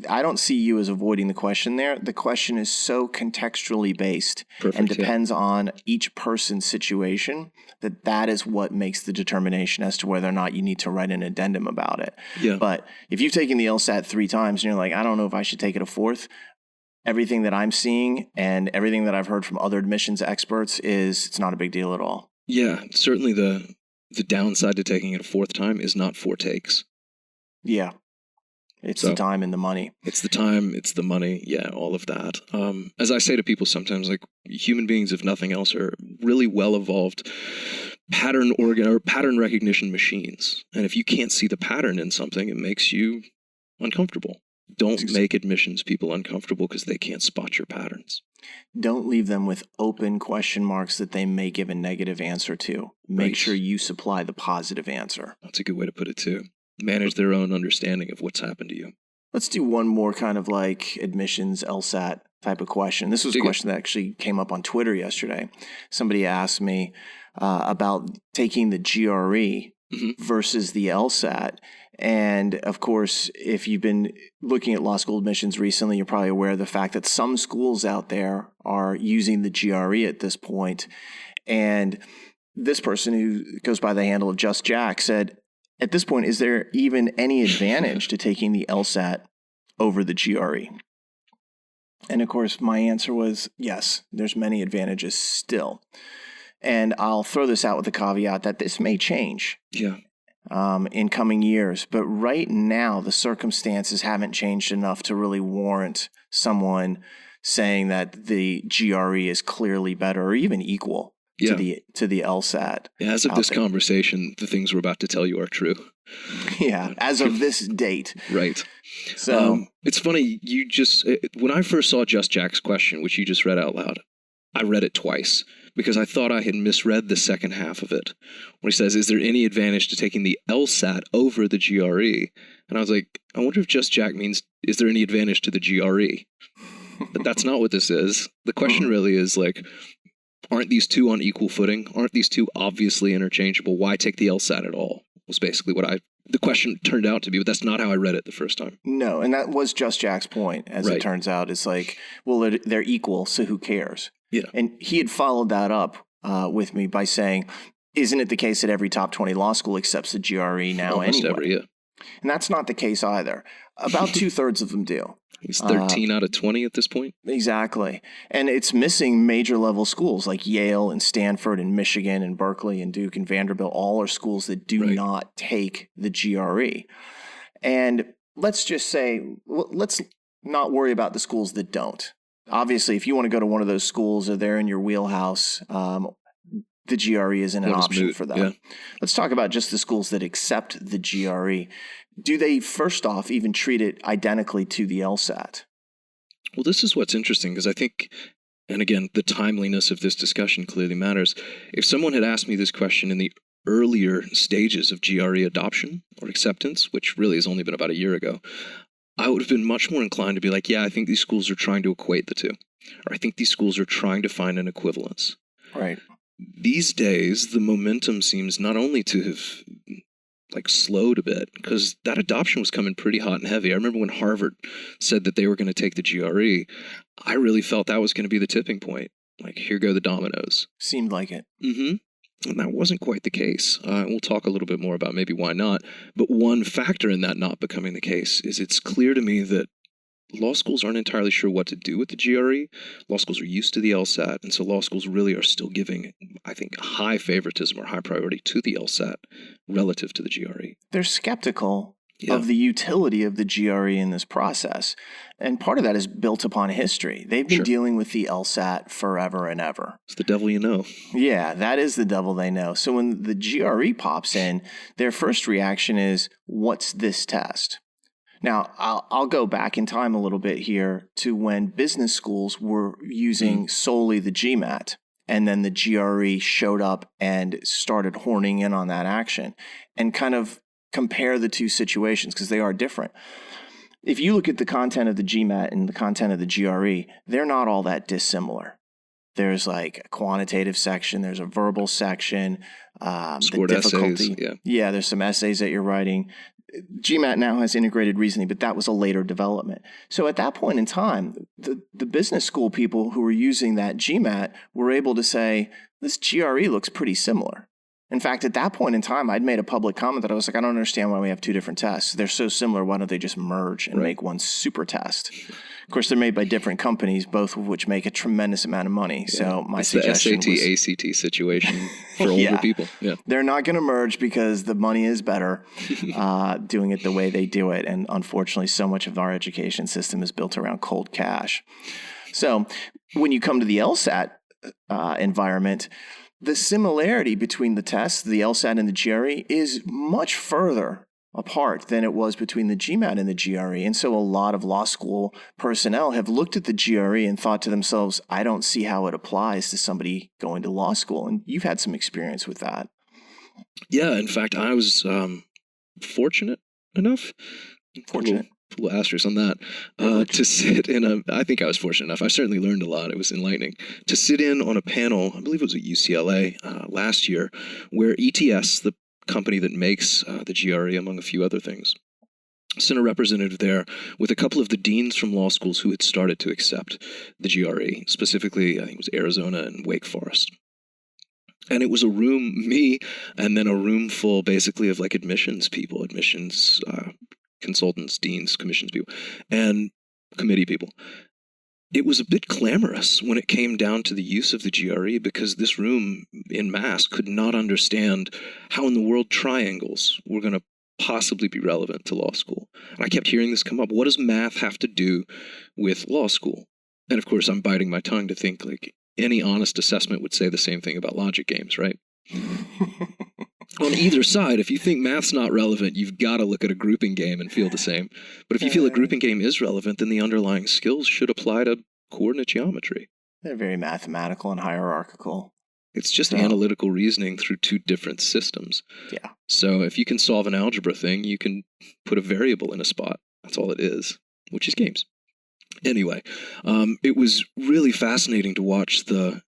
I don't see you as avoiding the question there. The question is so contextually based and depends on each person's situation that is what makes the determination as to whether or not you need to write an addendum about it. Yeah. But if you've taken the LSAT 3 times and you're like, I don't know if I should take it a 4th, everything that I'm seeing and everything that I've heard from other admissions experts is it's not a big deal at all. Yeah, certainly the downside to taking it a 4th time is not 4 takes. Yeah. It's the time and the money. It's the time, it's the money, yeah, all of that. As I say to people sometimes, like, human beings, if nothing else, are really well-evolved pattern recognition machines. And if you can't see the pattern in something, it makes you uncomfortable. Don't make admissions people uncomfortable because they can't spot your patterns. Don't leave them with open question marks that they may give a negative answer to. Make sure you supply the positive answer. That's a good way to put it, too. Manage their own understanding of what's happened to you. Let's do one more kind of like admissions LSAT type of question. This was a question that actually came up on Twitter yesterday. Somebody asked me about taking the GRE versus the LSAT. And of course, if you've been looking at law school admissions recently, you're probably aware of the fact that some schools out there are using the GRE at this point. And this person, who goes by the handle of Just Jack, said, at this point, is there even any advantage to taking the LSAT over the GRE? And of course, my answer was yes, there's many advantages still. And I'll throw this out with the caveat that this may change in coming years. But right now, the circumstances haven't changed enough to really warrant someone saying that the GRE is clearly better or even equal to the LSAT. Yeah, as of this conversation, the things we're about to tell you are true. Yeah, as of this date. Right. So it's funny, when I first saw Just Jack's question, which you just read out loud, I read it twice because I thought I had misread the second half of it. When he says, is there any advantage to taking the LSAT over the GRE? And I was like, I wonder if Just Jack means, is there any advantage to the GRE? But that's not what this is. The question really is like, aren't these two on equal footing? Aren't these two obviously interchangeable? Why take the LSAT at all? Was basically what the question turned out to be, but that's not how I read it the first time. No, and that was Just Jack's point, as it turns out. It's like, well, they're equal, so who cares? Yeah. And he had followed that up with me by saying, isn't it the case that every top 20 law school accepts the GRE now Almost anyway? Every, yeah. And that's not the case either. About 2/3 of them do. He's 13 out of 20 at this point. Exactly. And it's missing major level schools like Yale and Stanford and Michigan and Berkeley and Duke and Vanderbilt. All are schools that do not take the GRE. And let's just say, let's not worry about the schools that don't. Obviously, if you want to go to one of those schools or they're in your wheelhouse, the GRE isn't an option for them. Yeah. Let's talk about just the schools that accept the GRE. Do they, first off, even treat it identically to the LSAT? Well, this is what's interesting because I think, and again, the timeliness of this discussion clearly matters. If someone had asked me this question in the earlier stages of GRE adoption or acceptance, which really has only been about a year ago, I would have been much more inclined to be like, yeah, I think these schools are trying to equate the two. Or I think these schools are trying to find an equivalence. Right. These days, the momentum seems not only to have slowed a bit, because that adoption was coming pretty hot and heavy. I remember when Harvard said that they were going to take the GRE, I really felt that was going to be the tipping point. Like, here go the dominoes. Seemed like it. Mm-hmm. And that wasn't quite the case. We'll talk a little bit more about maybe why not. But one factor in that not becoming the case is it's clear to me that law schools aren't entirely sure what to do with the GRE. Law schools are used to the LSAT, and so law schools really are still giving, I think, high favoritism or high priority to the LSAT relative to the GRE. They're skeptical of the utility of the GRE in this process, and part of that is built upon history. They've been dealing with the LSAT forever and ever. It's the devil you know. Yeah, that is the devil they know. So when the GRE pops in, their first reaction is, what's this test? Now, I'll go back in time a little bit here to when business schools were using solely the GMAT, and then the GRE showed up and started horning in on that action, and kind of compare the two situations because they are different. if you look at the content of the GMAT and the content of the GRE, they're not all that dissimilar. There's like a quantitative section, there's a verbal section, Scored the difficulty. essays, Yeah, there's some essays that you're writing. GMAT now has integrated reasoning, but that was a later development. So at that point in time, the business school people who were using that GMAT were able to say, this GRE looks pretty similar. In fact, at that point in time, I'd made a public comment that I was like, I don't understand why we have two different tests. They're so similar. Why don't they just merge and make one super test? Of course, they're made by different companies, both of which make a tremendous amount of money. Yeah. So my suggestion was the SAT, ACT situation for older people. Yeah. They're not going to merge because the money is better doing it the way they do it. And unfortunately, so much of our education system is built around cold cash. So when you come to the LSAT environment, the similarity between the tests, the LSAT and the GRE, is much further apart than it was between the GMAT and the GRE. And so a lot of law school personnel have looked at the GRE and thought to themselves, I don't see how it applies to somebody going to law school. And you've had some experience with that. Yeah, in fact, I was fortunate enough. Fortunate. A little asterisk on that, to sit in I think I was fortunate enough. I certainly learned a lot. It was enlightening to sit in on a panel, I believe it was at UCLA last year, where ETS, the company that makes the GRE, among a few other things, sent a representative there with a couple of the deans from law schools who had started to accept the GRE, specifically, I think it was Arizona and Wake Forest. And it was a room, me, and then a room full basically of like admissions people, consultants, deans, commissions people, and committee people. It was a bit clamorous when it came down to the use of the GRE because this room in mass could not understand how in the world triangles were going to possibly be relevant to law school. And I kept hearing this come up. What does math have to do with law school? And of course, I'm biting my tongue to think like any honest assessment would say the same thing about logic games, right? On either side, if you think math's not relevant, you've got to look at a grouping game and feel the same. But if you feel a grouping game is relevant, then the underlying skills should apply to coordinate geometry. They're very mathematical and hierarchical. It's just analytical reasoning through two different systems. Yeah. So if you can solve an algebra thing, you can put a variable in a spot. That's all it is, which is games. Anyway, it was really fascinating to watch the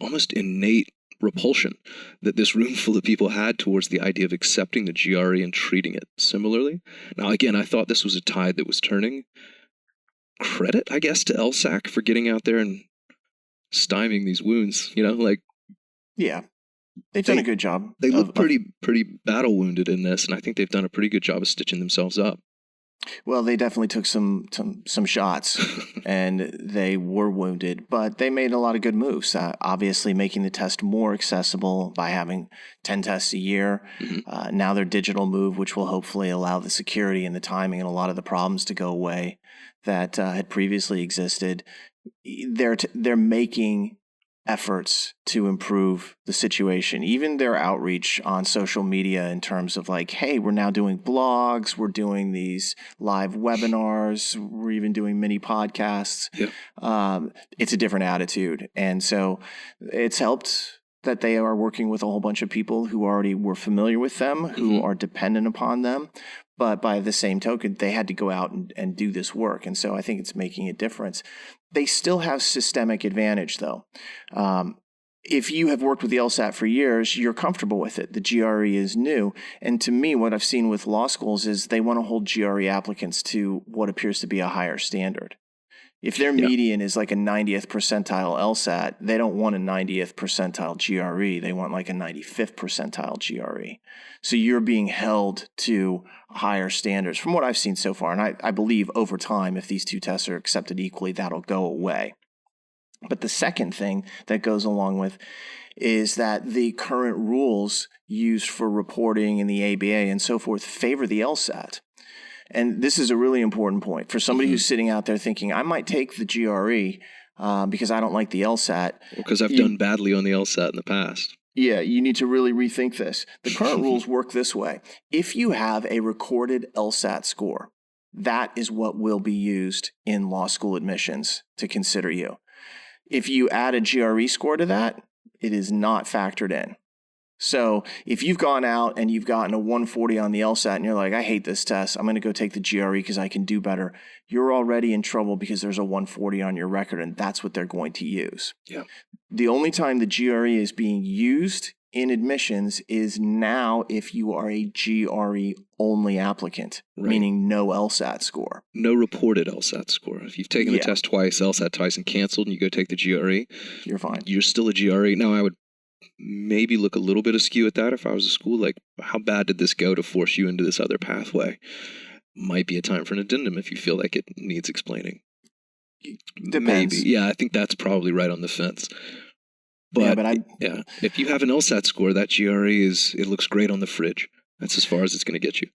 almost innate repulsion that this room full of people had towards the idea of accepting the GRE and treating it similarly. Now, again, I thought this was a tide that was turning. Credit, I guess, to LSAC for getting out there and stymieing these wounds, Yeah, they've done a good job. They look pretty battle wounded in this, and I think they've done a pretty good job of stitching themselves up. Well, they definitely took some shots, and they were wounded, but they made a lot of good moves. Obviously, making the test more accessible by having 10 tests a year. Mm-hmm. Now their digital move, which will hopefully allow the security and the timing and a lot of the problems to go away that had previously existed. They're making efforts to improve the situation, even their outreach on social media in terms of like, hey, we're now doing blogs, we're doing these live webinars, we're even doing mini podcasts. Yeah. It's a different attitude. And so it's helped that they are working with a whole bunch of people who already were familiar with them, who mm-hmm. are dependent upon them. But by the same token, they had to go out and do this work. And so I think it's making a difference. They still have systemic advantage, though. If you have worked with the LSAT for years, you're comfortable with it. The GRE is new. And to me, what I've seen with law schools is they want to hold GRE applicants to what appears to be a higher standard. If their median is like a 90th percentile LSAT, they don't want a 90th percentile GRE. They want like a 95th percentile GRE. So you're being held to higher standards from what I've seen so far. And I believe over time, if these two tests are accepted equally, that'll go away. But the second thing that goes along with is that the current rules used for reporting in the ABA and so forth favor the LSAT. And this is a really important point for somebody mm-hmm. who's sitting out there thinking, I might take the GRE because I don't like the LSAT. Because I've done badly on the LSAT in the past. Yeah, you need to really rethink this. The current rules work this way. If you have a recorded LSAT score, that is what will be used in law school admissions to consider you. If you add a GRE score to that, it is not factored in. So if you've gone out and you've gotten a 140 on the LSAT and you're like, I hate this test, I'm going to go take the GRE because I can do better, you're already in trouble because there's a 140 on your record, and that's what they're going to use. Yeah. The only time the GRE is being used in admissions is now if you are a GRE only applicant, meaning no LSAT score. No reported LSAT score. If you've taken the test twice, LSAT twice, and canceled, and you go take the GRE, you're fine. You're still a GRE. Now, I would maybe look a little bit askew at that if I was a school. Like, how bad did this go to force you into this other pathway? Might be a time for an addendum if you feel like it needs explaining. Depends. Maybe. Yeah, I think that's probably right on the fence. But, if you have an LSAT score, that GRE it looks great on the fridge. That's as far as it's going to get you.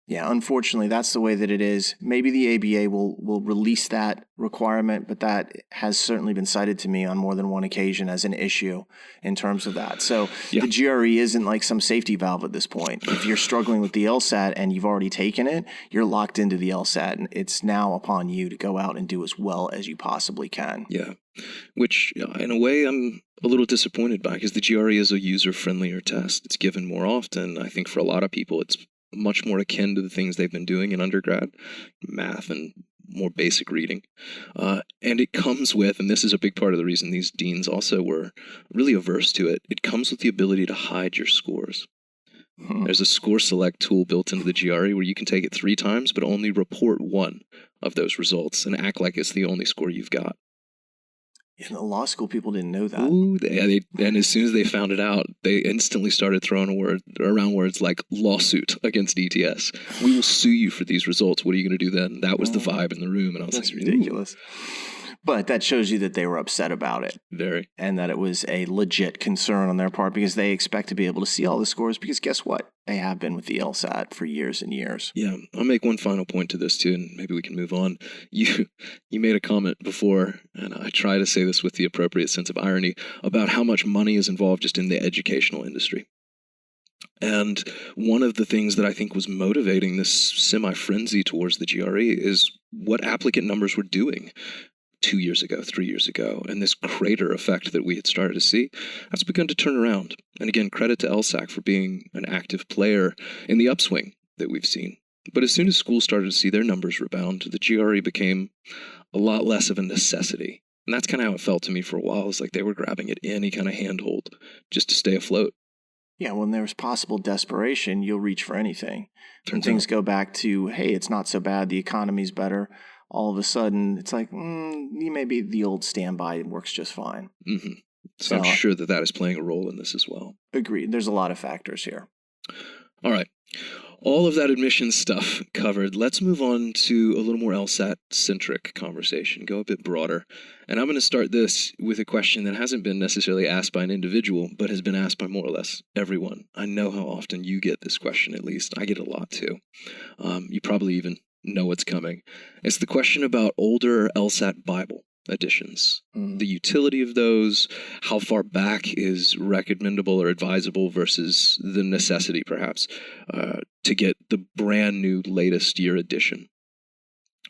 Yeah, unfortunately, that's the way that it is. Maybe the ABA will release that requirement, but that has certainly been cited to me on more than one occasion as an issue in terms of that. So the GRE isn't like some safety valve at this point. If you're struggling with the LSAT and you've already taken it, you're locked into the LSAT, and it's now upon you to go out and do as well as you possibly can. Yeah, which in a way I'm a little disappointed by, because the GRE is a user-friendlier test. It's given more often. I think for a lot of people it's much more akin to the things they've been doing in undergrad, math and more basic reading. And it comes with, and this is a big part of the reason these deans also were really averse to it, it comes with the ability to hide your scores. There's a score select tool built into the GRE where you can take it 3 times, but only report 1 of those results and act like it's the only score you've got. In the law school, people didn't know that. Ooh, and as soon as they found it out, they instantly started throwing around words like lawsuit against ETS. We will sue you for these results. What are you going to do then? That was the vibe in the room, and I was That's like, ridiculous. But that shows you that they were upset about it. Very. And that it was a legit concern on their part, because they expect to be able to see all the scores, because guess what? They have been with the LSAT for years and years. Yeah, I'll make one final point to this too, and maybe we can move on. You made a comment before, and I try to say this with the appropriate sense of irony, about how much money is involved just in the educational industry. And one of the things that I think was motivating this semi-frenzy towards the GRE is what applicant numbers were doing 2 years ago, 3 years ago, and this crater effect that we had started to see, that's begun to turn around. And again, credit to LSAC for being an active player in the upswing that we've seen. But as soon as schools started to see their numbers rebound, the GRE became a lot less of a necessity. And that's kind of how it felt to me for a while. It's like they were grabbing at any kind of handhold just to stay afloat. Yeah, when there's possible desperation, you'll reach for anything. When things go back to, hey, it's not so bad, the economy's better, all of a sudden, it's like, maybe the old standby works just fine. Mm-hmm. So I'm sure that is playing a role in this as well. Agreed. There's a lot of factors here. All right. All of that admissions stuff covered. Let's move on to a little more LSAT-centric conversation, go a bit broader. And I'm going to start this with a question that hasn't been necessarily asked by an individual, but has been asked by more or less everyone. I know how often you get this question, at least. I get a lot, too. You probably even know what's coming. It's the question about older LSAT Bible editions, the utility of those, how far back is recommendable or advisable versus the necessity, perhaps, to get the brand new latest year edition.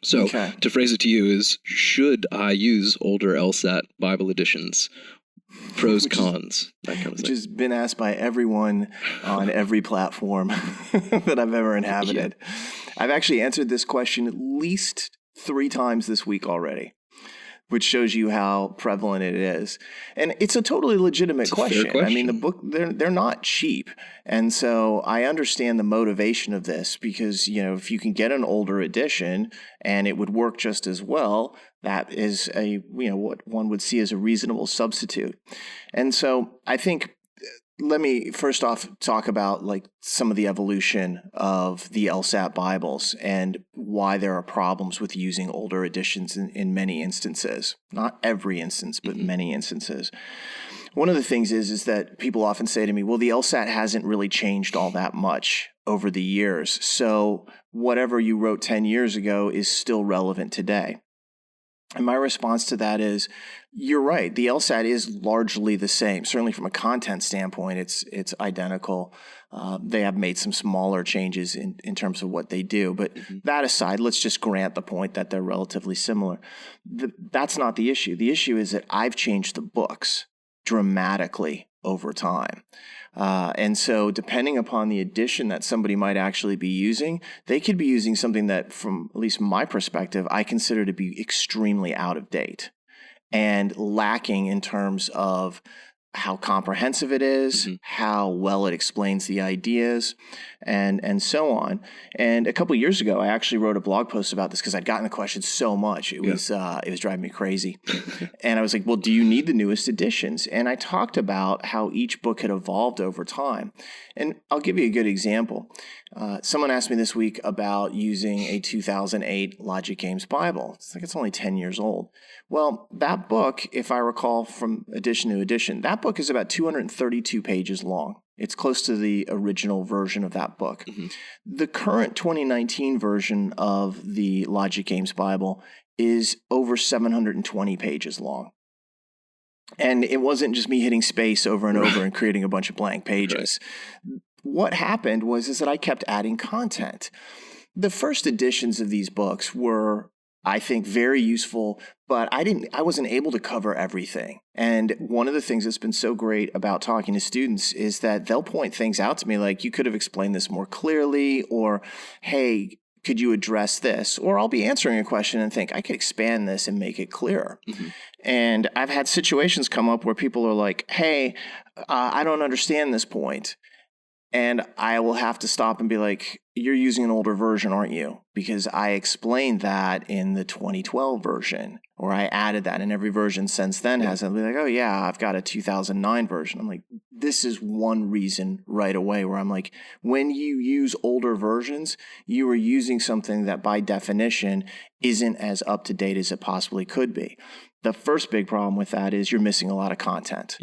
So to phrase it to you is, should I use older LSAT Bible editions? Pros, cons, that kind of thing. Which has been asked by everyone on every platform that I've ever inhabited. Yeah. I've actually answered this question at least 3 times this week already, which shows you how prevalent it is. And it's a totally legitimate question. I mean, the book, they're not cheap. And so I understand the motivation of this, because, if you can get an older edition and it would work just as well, that is what one would see as a reasonable substitute. And so I think, let me first off talk about some of the evolution of the LSAT Bibles and why there are problems with using older editions in many instances. Not every instance, but many instances. One of the things is that people often say to me, well, the LSAT hasn't really changed all that much over the years, so whatever you wrote 10 years ago is still relevant today. And my response to that is, you're right. The LSAT is largely the same. Certainly from a content standpoint, it's identical. They have made some smaller changes in terms of what they do. But that aside, let's just grant the point that they're relatively similar. That's not the issue. The issue is that I've changed the books dramatically over time. And so depending upon the edition that somebody might actually be using, they could be using something that, from at least my perspective, I consider to be extremely out of date and lacking in terms of how comprehensive it is, how well it explains the ideas, and so on. And a couple of years ago, I actually wrote a blog post about this because I'd gotten the question so much. It was driving me crazy. And I was like, well, do you need the newest editions? And I talked about how each book had evolved over time. And I'll give you a good example. Someone asked me this week about using a 2008 Logic Games Bible. It's only 10 years old. Well, that book, if I recall from edition to edition, that book is about 232 pages long. It's close to the original version of that book. The current 2019 version of the Logic Games Bible is over 720 pages long. And it wasn't just me hitting space over and over and creating a bunch of blank pages. What happened was that I kept adding content. The first editions of these books were, I think, very useful, but I wasn't able to cover everything. And one of the things that's been so great about talking to students is that they'll point things out to me like, you could have explained this more clearly, or, hey, could you address this? Or I'll be answering a question and think, I could expand this and make it clearer. And I've had situations come up where people are like, hey, I don't understand this point. And I will have to stop and be like, you're using an older version, aren't you? Because I explained that in the 2012 version, or I added that, and every version since then has it. I'll be like, oh yeah, I've got a 2009 version. I'm like, this is one reason right away where I'm like, when you use older versions, you are using something that by definition isn't as up to date as it possibly could be. The first big problem with that is you're missing a lot of content.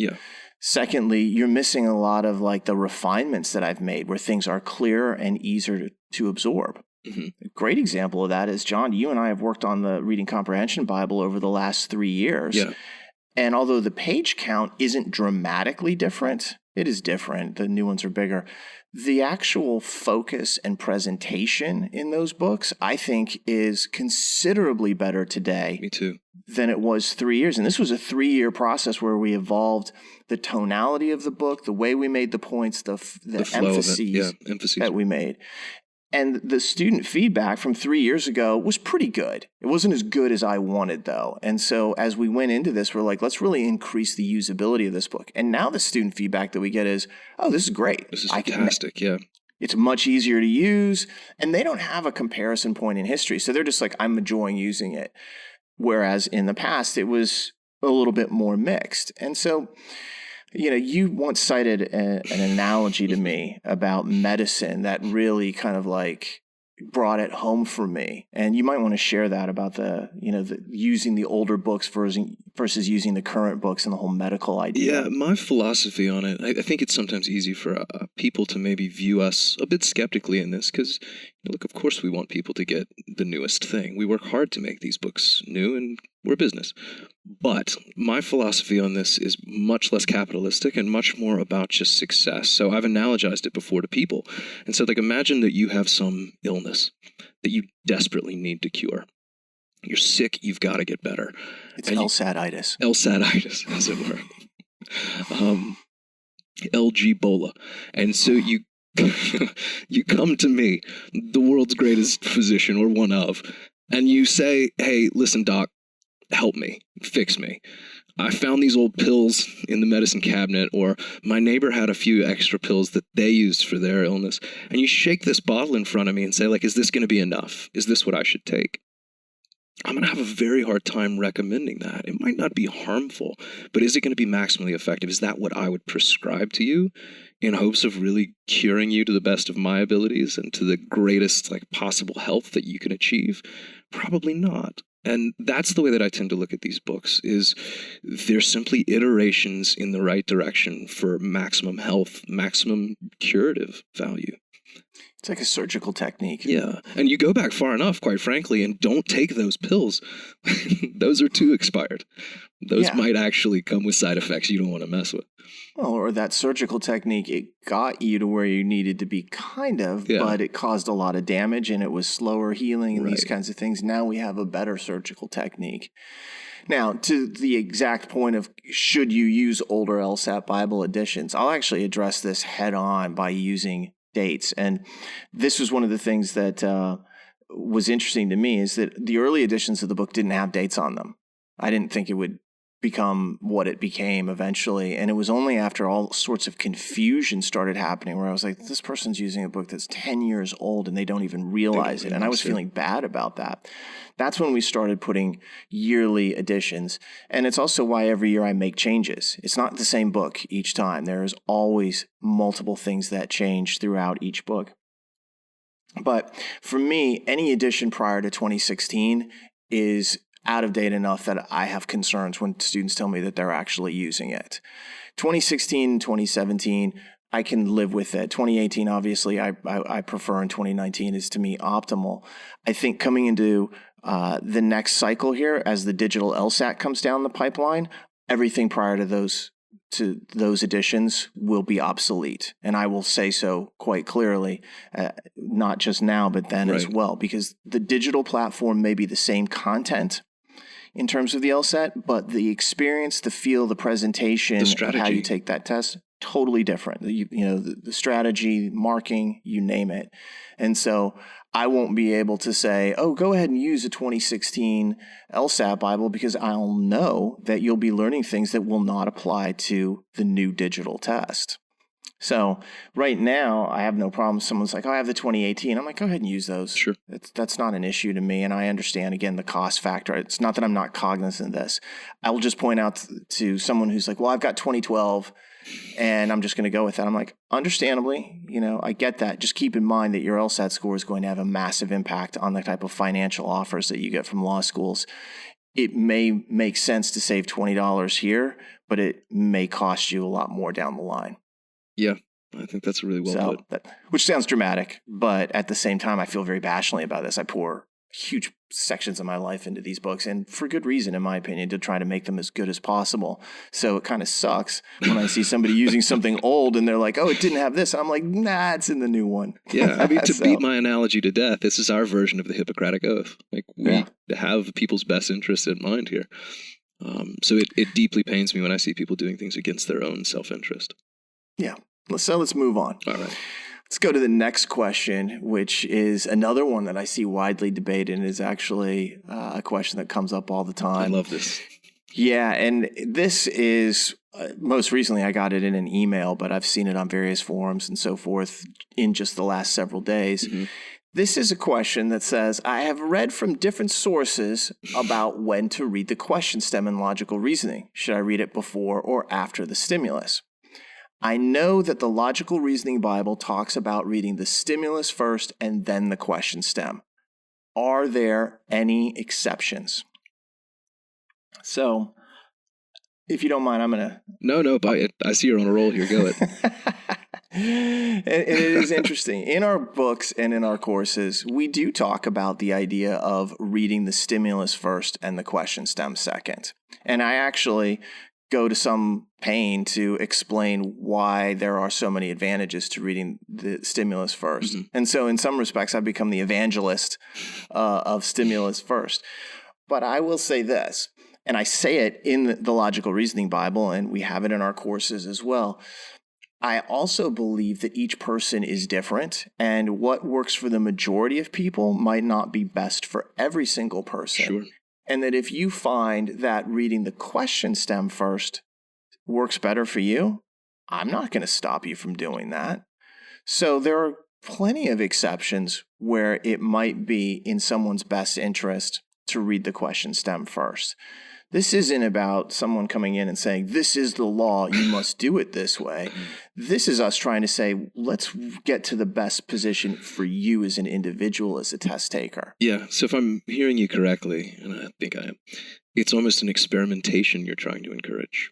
Secondly, you're missing a lot of like the refinements that I've made where things are clearer and easier to absorb. A great example of that is, John, you and I have worked on the Reading Comprehension Bible over the last 3 years. And although the page count isn't dramatically different, it is different. The new ones are bigger. The actual focus and presentation in those books, I think, is considerably better today. Me too. Than it was 3 years. And this was a 3-year process where we evolved the tonality of the book, the way we made the points, the emphases that we made. And the student feedback from 3 years ago was pretty good. It wasn't as good as I wanted, though. And so as we went into this, we're like, let's really increase the usability of this book. And now the student feedback that we get is, oh, this is great. This is fantastic, It's much easier to use. And they don't have a comparison point in history. So they're just like, I'm enjoying using it. Whereas in the past, it was a little bit more mixed. And so, you once cited an analogy to me about medicine that really kind of like brought it home for me. And you might want to share that about the using the older books versus using the current books and the whole medical idea. Yeah, my philosophy on it, I think it's sometimes easy for people to maybe view us a bit skeptically in this because, look, of course we want people to get the newest thing. We work hard to make these books new and we're a business. But my philosophy on this is much less capitalistic and much more about just success. So I've analogized it before to people. And so imagine that you have some illness that you desperately need to cure. You're sick, you've got to get better. It's Lsatitis. Lsatitis, as it were. LG-bola. And so you come to me, the world's greatest physician, or one of, and you say, hey, listen, doc, help me, fix me. I found these old pills in the medicine cabinet, or my neighbor had a few extra pills that they used for their illness. And you shake this bottle in front of me and say, is this going to be enough? Is this what I should take? I'm going to have a very hard time recommending that. It might not be harmful, but is it going to be maximally effective? Is that what I would prescribe to you in hopes of really curing you to the best of my abilities and to the greatest possible health that you can achieve? Probably not. And that's the way that I tend to look at these books, is they're simply iterations in the right direction for maximum health, maximum curative value. It's like a surgical technique. Yeah. And you go back far enough, quite frankly, and don't take those pills. Those are too expired. Those might actually come with side effects you don't want to mess with. Well, or that surgical technique, it got you to where you needed to be but it caused a lot of damage and it was slower healing and these kinds of things. Now we have a better surgical technique. Now, to the exact point of should you use older Lsat Bible editions, I'll actually address this head on by using dates. And this was one of the things that was interesting to me is that the early editions of the book didn't have dates on them. I didn't think it would become what it became eventually. And it was only after all sorts of confusion started happening where I was like, this person's using a book that's 10 years old and they don't even realize it. And I was feeling bad about that. That's when we started putting yearly editions. And it's also why every year I make changes. It's not the same book each time. There's always multiple things that change throughout each book. But for me, any edition prior to 2016 is out of date enough that I have concerns when students tell me that they're actually using it. 2016, 2017, I can live with it. 2018, obviously, I prefer, and 2019 is to me optimal. I think coming into the next cycle here, as the digital LSAT comes down the pipeline, everything prior to those editions will be obsolete. And I will say so quite clearly, not just now, but then as well, because the digital platform may be the same content in terms of the LSAT, but the experience, the feel, the presentation, of how you take that test, totally different. The strategy, marking, you name it. And so I won't be able to say, oh, go ahead and use a 2016 LSAT Bible because I'll know that you'll be learning things that will not apply to the new digital test. So right now, I have no problem. Someone's like, oh, I have the 2018. I'm like, go ahead and use those. Sure. That's not an issue to me. And I understand, again, the cost factor. It's not that I'm not cognizant of this. I will just point out to someone who's like, well, I've got 2012 and I'm just going to go with that. I'm like, understandably, I get that. Just keep in mind that your LSAT score is going to have a massive impact on the type of financial offers that you get from law schools. It may make sense to save $20 here, but it may cost you a lot more down the line. Yeah, I think that's really well put. Which sounds dramatic, but at the same time, I feel very passionately about this. I pour huge sections of my life into these books, and for good reason, in my opinion, to try to make them as good as possible. So it kind of sucks when I see somebody using something old and they're like, oh, it didn't have this. And I'm like, nah, it's in the new one. Yeah, I mean, to beat my analogy to death, this is our version of the Hippocratic Oath. Like, we have people's best interests in mind here. So it deeply pains me when I see people doing things against their own self-interest. Yeah. So let's move on. All right. Let's go to the next question, which is another one that I see widely debated and is actually a question that comes up all the time. I love this. Yeah, and this is, most recently I got it in an email, but I've seen it on various forums and so forth in just the last several days. Mm-hmm. This is a question that says, I have read from different sources about when to read the question stem in logical reasoning. Should I read it before or after the stimulus? I know that the Logical Reasoning Bible talks about reading the stimulus first and then the question stem. Are there any exceptions? So, if you don't mind, I'm going to... No, but I see you're on a roll here. Go ahead. And it is interesting. In our books and in our courses, we do talk about the idea of reading the stimulus first and the question stem second. And I actually go to some pain to explain why there are so many advantages to reading the stimulus first. Mm-hmm. And so in some respects, I've become the evangelist of stimulus first. But I will say this, and I say it in the Logical Reasoning Bible, and we have it in our courses as well. I also believe that each person is different, and what works for the majority of people might not be best for every single person. Sure. And that if you find that reading the question stem first works better for you, I'm not going to stop you from doing that. So there are plenty of exceptions where it might be in someone's best interest to read the question stem first. This isn't about someone coming in and saying, this is the law, you must do it this way. This is us trying to say, let's get to the best position for you as an individual, as a test taker. Yeah, so if I'm hearing you correctly, and I think I am, it's almost an experimentation you're trying to encourage.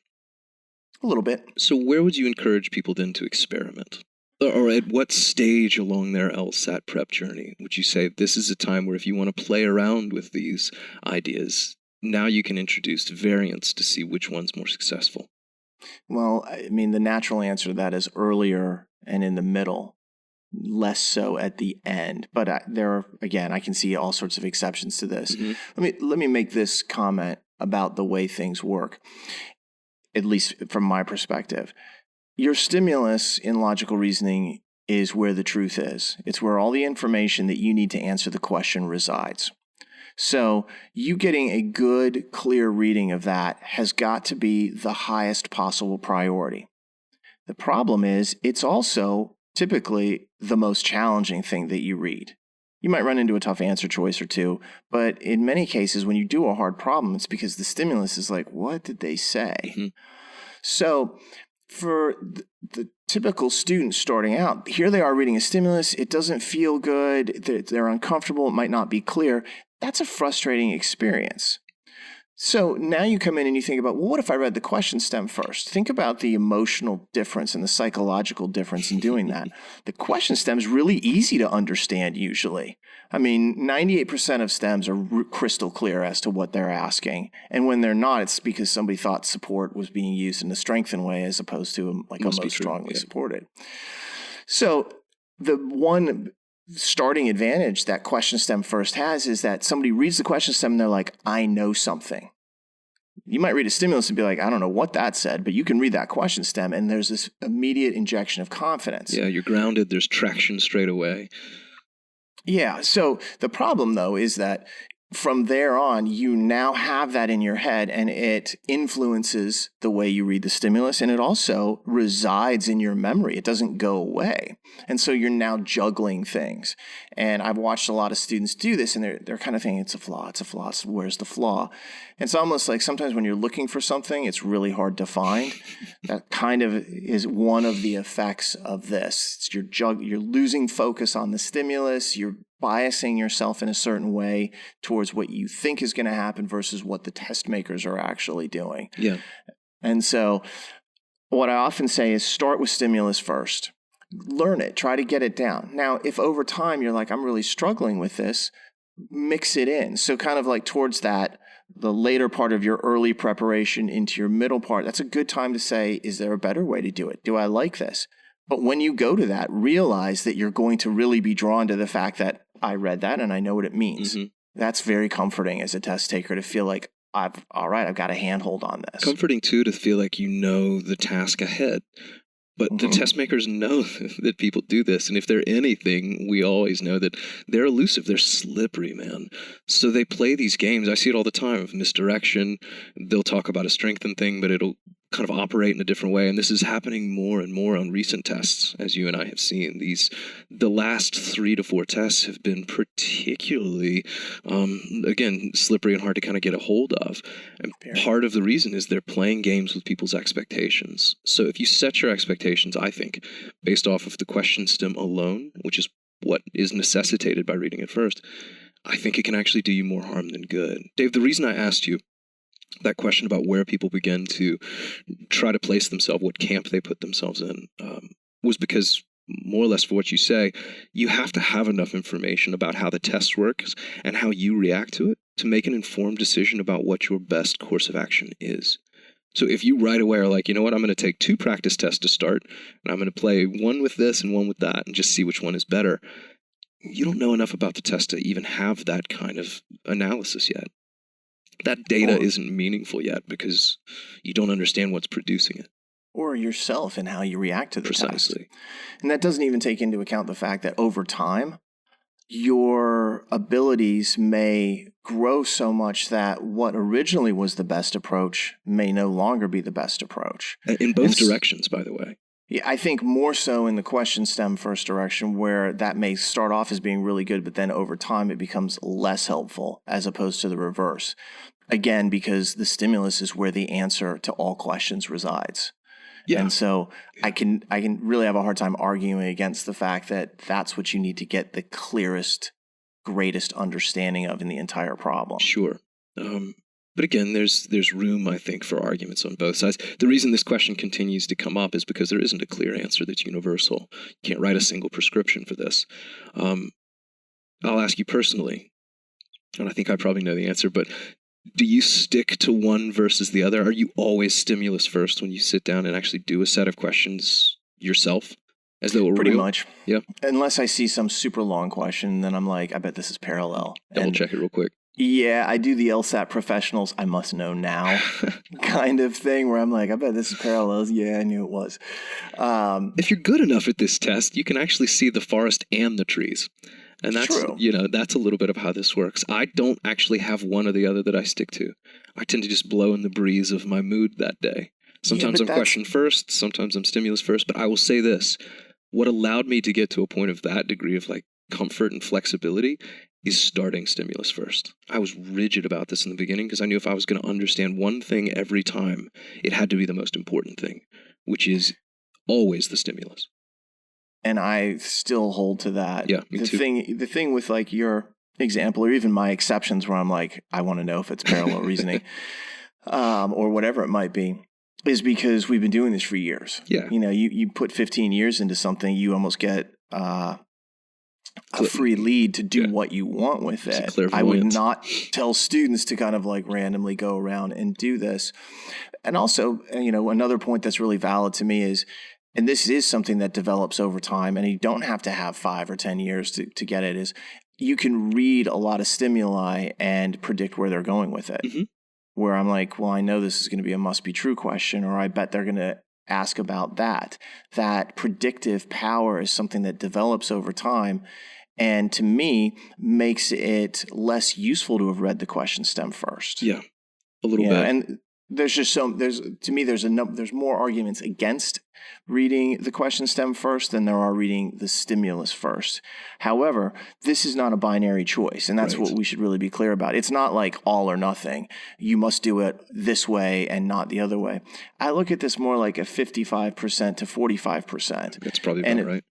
A little bit. So where would you encourage people then to experiment? Or at what stage along their LSAT prep journey would you say this is a time where if you want to play around with these ideas, now you can introduce variants to see which one's more successful? Well, I mean, the natural answer to that is earlier and in the middle, less so at the end. But there are, again, I can see all sorts of exceptions to this. Let me make this comment about the way things work, at least from my perspective. Your stimulus in logical reasoning is where the truth is. It's where all the information that you need to answer the question resides. So you getting a good, clear reading of that has got to be the highest possible priority. The problem is it's also typically the most challenging thing that you read. You might run into a tough answer choice or two, but in many cases when you do a hard problem, it's because the stimulus is like, what did they say? So for the typical student starting out, here they are reading a stimulus. It doesn't feel good. They're uncomfortable. It might not be clear. That's a frustrating experience. So now you come in and you think about, well, what if I read the question stem first? Think about the emotional difference and the psychological difference in doing that. The question stem is really easy to understand usually. I mean, 98% of stems are crystal clear as to what they're asking. And when they're not, it's because somebody thought support was being used in a strengthened way as opposed to like a most strongly supported. So the one starting advantage that question stem first has is that somebody reads the question stem and they're like, I know something. You might read a stimulus and be like, I don't know what that said, but you can read that question stem and there's this immediate injection of confidence. Yeah, you're grounded. There's traction straight away. Yeah. So the problem, though, is that from there on, you now have that in your head and it influences the way you read the stimulus, and it also resides in your memory. It doesn't go away. And so you're now juggling things. And I've watched a lot of students do this, and they're kind of thinking, it's a flaw. So where's the flaw? It's almost like sometimes when you're looking for something, it's really hard to find. That kind of is one of the effects of this. You're losing focus on the stimulus. You're biasing yourself in a certain way towards what you think is going to happen versus what the test makers are actually doing. Yeah. And so what I often say is start with stimulus first. Learn it. Try to get it down. Now, if over time you're like, I'm really struggling with this, mix it in. So kind of like towards that, the later part of your early preparation into your middle part, that's a good time to say, is there a better way to do it? Do I like this? But when you go to that, realize that you're going to really be drawn to the fact that I read that and I know what it means. That's very comforting as a test taker to feel like, I've got a handhold on this. Comforting, too, to feel like you know the task ahead. But the test makers know that people do this. And if they're anything, we always know that they're elusive. They're slippery, man. So they play these games. I see it all the time of misdirection. They'll talk about a strengthened thing, but it'll kind of operate in a different way. And this is happening more and more on recent tests, as you and I have seen. The last 3 to 4 tests have been particularly, again, slippery and hard to kind of get a hold of. And part of the reason is they're playing games with people's expectations. So if you set your expectations, I think, based off of the question stem alone, which is what is necessitated by reading it first, I think it can actually do you more harm than good. Dave, the reason I asked you that question about where people begin to try to place themselves, what camp they put themselves in, was because, more or less for what you say, you have to have enough information about how the test works and how you react to it to make an informed decision about what your best course of action is. So if you right away are like, you know what, I'm going to take 2 practice tests to start, and I'm going to play one with this and one with that and just see which one is better, you don't know enough about the test to even have that kind of analysis yet. That data isn't meaningful yet because you don't understand what's producing it. Or yourself and how you react to the Precisely. test. And that doesn't even take into account the fact that over time, your abilities may grow so much that what originally was the best approach may no longer be the best approach. In both directions, by the way. Yeah, I think more so in the question stem first direction, where that may start off as being really good, but then over time it becomes less helpful as opposed to the reverse. Again, because the stimulus is where the answer to all questions resides. Yeah. And so I can really have a hard time arguing against the fact that that's what you need to get the clearest, greatest understanding of in the entire problem. Sure. But again, there's room, I think, for arguments on both sides. The reason this question continues to come up is because there isn't a clear answer that's universal. You can't write a single prescription for this. I'll ask you personally, and I think I probably know the answer, but do you stick to one versus the other? Are you always stimulus first when you sit down and actually do a set of questions yourself? As though it were Pretty real? much. Yeah. Unless I see some super long question, then I'm like, I bet this is parallel. Double check it real quick. Yeah, I do the Lsat professionals, I must know now kind of thing where I'm like, I bet this is parallels. Yeah, I knew it was. If you're good enough at this test, you can actually see the forest and the trees. And that's true. That's a little bit of how this works. I don't actually have one or the other that I stick to. I tend to just blow in the breeze of my mood that day. Sometimes I'm question first, sometimes I'm stimulus first, but I will say this. What allowed me to get to a point of that degree of like comfort and flexibility is starting stimulus first. I was rigid about this in the beginning because I knew if I was going to understand one thing every time, it had to be the most important thing, which is always the stimulus. And I still hold to that. Yeah, me too. The thing with like your example or even my exceptions where I'm like, I want to know if it's parallel reasoning or whatever it might be, is because we've been doing this for years. Yeah. You put 15 years into something, you almost get a free lead to do what you want with it. I would not tell students to kind of like randomly go around and do this. And also, another point that's really valid to me is, and this is something that develops over time, and you don't have to have 5 or 10 years to get it, is you can read a lot of stimuli and predict where they're going with it. Mm-hmm. Where I'm like, well, I know this is going to be a must be true question, or I bet they're going to ask about that. That predictive power is something that develops over time. And to me, makes it less useful to have read the question stem first. Yeah, a little bit. And there's just there's more arguments against reading the question stem first than there are reading the stimulus first. However, this is not a binary choice, and that's what we should really be clear about. It's not like all or nothing. You must do it this way and not the other way. I look at this more like a 55% to 45%. That's probably about right.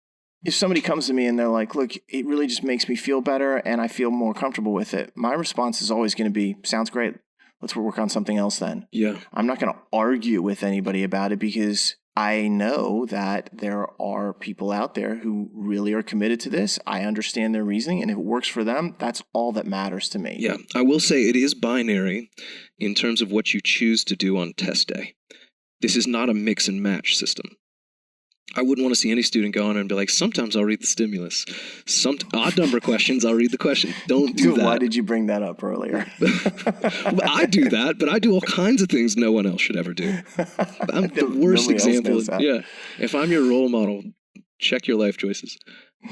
If somebody comes to me and they're like, look, it really just makes me feel better and I feel more comfortable with it, my response is always going to be, sounds great. Let's work on something else then. Yeah. I'm not going to argue with anybody about it because I know that there are people out there who really are committed to this. I understand their reasoning, and if it works for them, that's all that matters to me. Yeah, I will say it is binary in terms of what you choose to do on test day. This is not a mix and match system. I wouldn't want to see any student go on and be like, sometimes I'll read the stimulus. Some odd number questions, I'll read the question. Don't do that. Why did you bring that up earlier? I do that, but I do all kinds of things no one else should ever do. I'm the worst example. Yeah. If I'm your role model, check your life choices.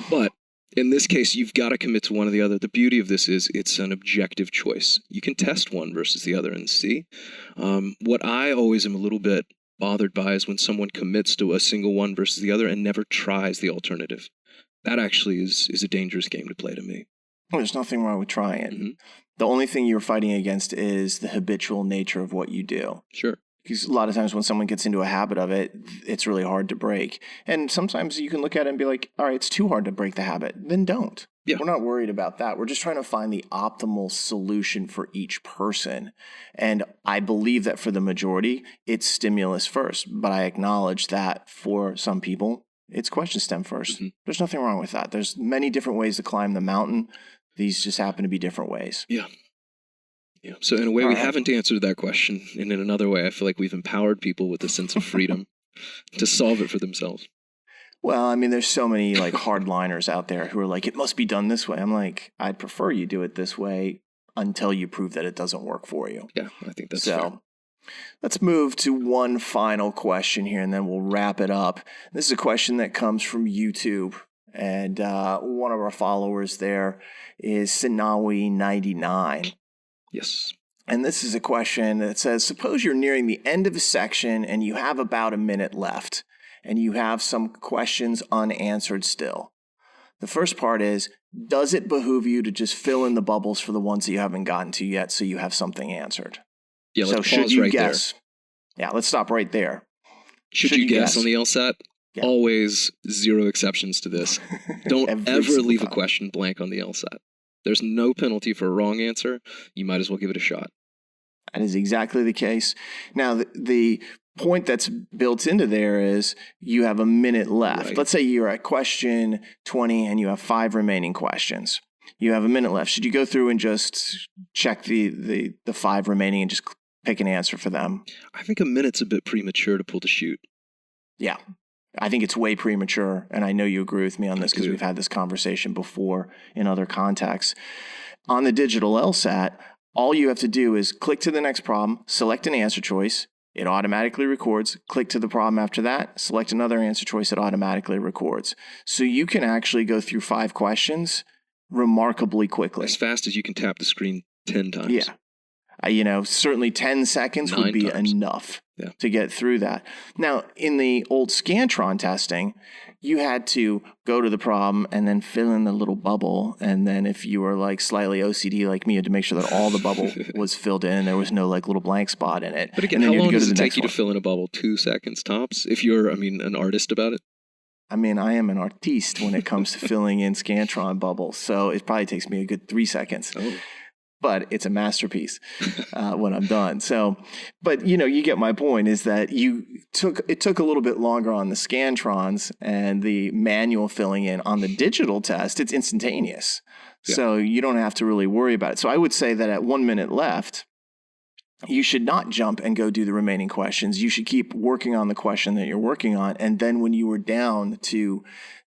But in this case, you've got to commit to one or the other. The beauty of this is it's an objective choice. You can test one versus the other and see. What I always am a little bit bothered by is when someone commits to a single one versus the other and never tries the alternative. That actually is a dangerous game to play to me. Well, there's nothing wrong with trying it. Mm-hmm. The only thing you're fighting against is the habitual nature of what you do. Sure. Because a lot of times when someone gets into a habit of it, it's really hard to break. And sometimes you can look at it and be like, all right, it's too hard to break the habit. Then don't. Yeah. We're not worried about that. We're just trying to find the optimal solution for each person. And I believe that for the majority, it's stimulus first. But I acknowledge that for some people, it's question stem first. Mm-hmm. There's nothing wrong with that. There's many different ways to climb the mountain. These just happen to be different ways. Yeah. Yeah. So in a way, we haven't answered that question. And in another way, I feel like we've empowered people with a sense of freedom to solve it for themselves. Well, I mean, there's so many like hardliners out there who are like, it must be done this way. I'm like, I'd prefer you do it this way until you prove that it doesn't work for you. Yeah, I think that's fair. Let's move to one final question here, and then we'll wrap it up. This is a question that comes from YouTube, and one of our followers there is Sinawi99. Yes. And this is a question that says, suppose you're nearing the end of a section and you have about a minute left. And you have some questions unanswered still. The first part is, does it behoove you to just fill in the bubbles for the ones that you haven't gotten to yet so you have something answered? Yeah, let's pause right there. Yeah, let's stop right there. Should you guess on the LSAT? Yeah. Always 0 exceptions to this. Don't ever leave a question blank on the LSAT. There's no penalty for a wrong answer. You might as well give it a shot. That is exactly the case. Now, the point that's built into there is you have a minute left. Right. Let's say you're at question 20 and you have 5 remaining questions. You have a minute left. Should you go through and just check the 5 remaining and just pick an answer for them? I think a minute's a bit premature to pull the chute. Yeah. I think it's way premature, and I know you agree with me on this because we've had this conversation before in other contexts. On the digital LSAT, all you have to do is click to the next problem, select an answer choice, it automatically records, click to the problem after that, select another answer choice, it automatically records. So you can actually go through 5 questions remarkably quickly. As fast as you can tap the screen 10 times. Yeah. Certainly 10 seconds 9 would be times. enough to get through that. Now, in the old Scantron testing, you had to go to the problem and then fill in the little bubble. And then if you were like slightly OCD like me, you had to make sure that all the bubble was filled in and there was no like little blank spot in it. But again, how long does it take you to fill in a bubble? 2 seconds tops? If you're, an artist about it? I am an artiste when it comes to filling in Scantron bubbles. So it probably takes me a good 3 seconds. Oh. But it's a masterpiece when I'm done. So, but you get my point is that it took a little bit longer on the Scantrons and the manual filling in. On the digital test, it's instantaneous. Yeah. So you don't have to really worry about it. So I would say that at 1 minute left, you should not jump and go do the remaining questions. You should keep working on the question that you're working on. And then when you were down to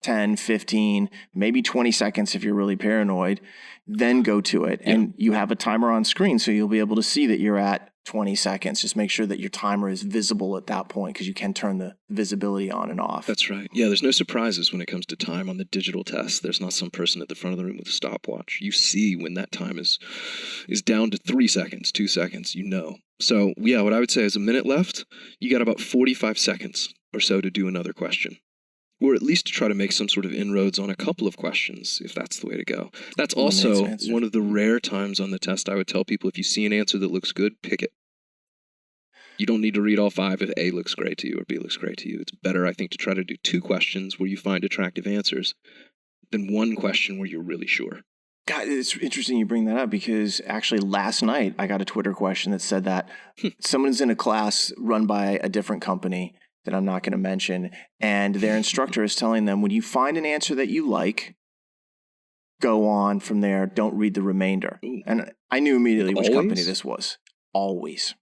10, 15, maybe 20 seconds if you're really paranoid, then go to it. Yeah. And you have a timer on screen, so you'll be able to see that you're at 20 seconds. Just make sure that your timer is visible at that point because you can turn the visibility on and off. That's right. Yeah, there's no surprises when it comes to time on the digital test. There's not some person at the front of the room with a stopwatch. You see when that time is down to 3 seconds, 2 seconds, So, yeah, what I would say is a minute left. You got about 45 seconds or so to do another question. Or at least to try to make some sort of inroads on a couple of questions, if that's the way to go. That's also one of the rare times on the test I would tell people, if you see an answer that looks good, pick it. You don't need to read all 5 if A looks great to you or B looks great to you. It's better, I think, to try to do 2 questions where you find attractive answers than 1 question where you're really sure. God, it's interesting you bring that up because actually last night I got a Twitter question that said that someone's in a class run by a different company that I'm not going to mention, and their instructor is telling them, when you find an answer that you like, go on from there, don't read the remainder. Ooh. And I knew immediately which company this was. Always.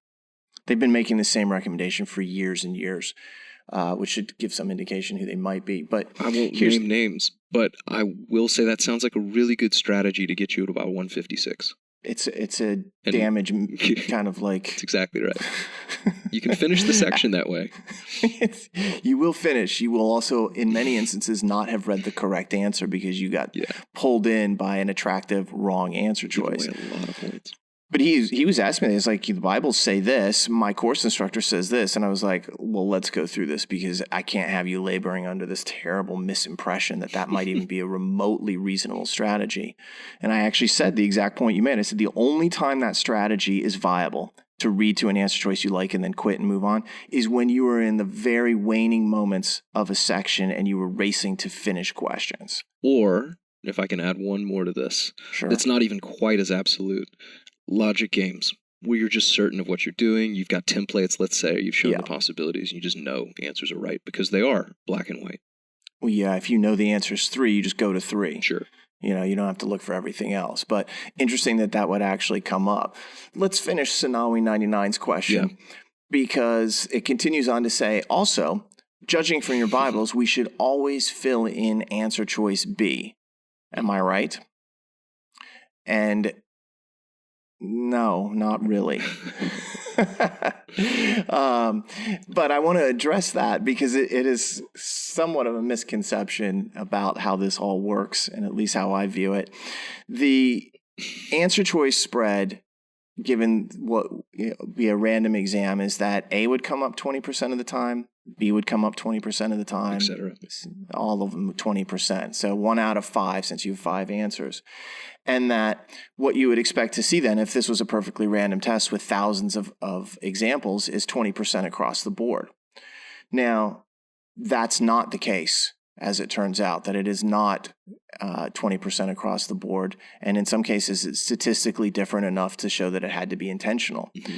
They've been making the same recommendation for years and years, which should give some indication who they might be. But I won't name names, but I will say that sounds like a really good strategy to get you at about 156. It's a damage kind of like... That's exactly right. You can finish the section that way. You will finish. You will also, in many instances, not have read the correct answer because you got pulled in by an attractive wrong answer choice. Give away a lot of points. But he was asking me, it's like, the Bibles say this, my course instructor says this. And I was like, well, let's go through this because I can't have you laboring under this terrible misimpression that might even be a remotely reasonable strategy. And I actually said the exact point you made. I said the only time that strategy is viable to read to an answer choice you like and then quit and move on is when you are in the very waning moments of a section and you were racing to finish questions. Or, if I can add one more to this, it's not even quite as absolute. Logic games, where you're just certain of what you're doing. You've got templates, let's say, you've shown the possibilities, and you just know the answers are right because they are black and white. Well, yeah, if you know the answer is 3, you just go to 3. Sure. You don't have to look for everything else. But interesting that would actually come up. Let's finish Sanawi 99's question because it continues on to say, also, judging from your Bibles, we should always fill in answer choice B. Am I right? And no, not really. But I want to address that because it is somewhat of a misconception about how this all works, and at least how I view it. The answer choice spread, given what be a random exam, is that A would come up 20% of the time, B would come up 20% of the time, etc. All of them 20%. So 1 out of 5 since you have 5 answers. And that what you would expect to see then, if this was a perfectly random test with thousands of examples, is 20% across the board. Now, that's not the case as it turns out, that it is not 20% across the board. And in some cases, it's statistically different enough to show that it had to be intentional. Mm-hmm.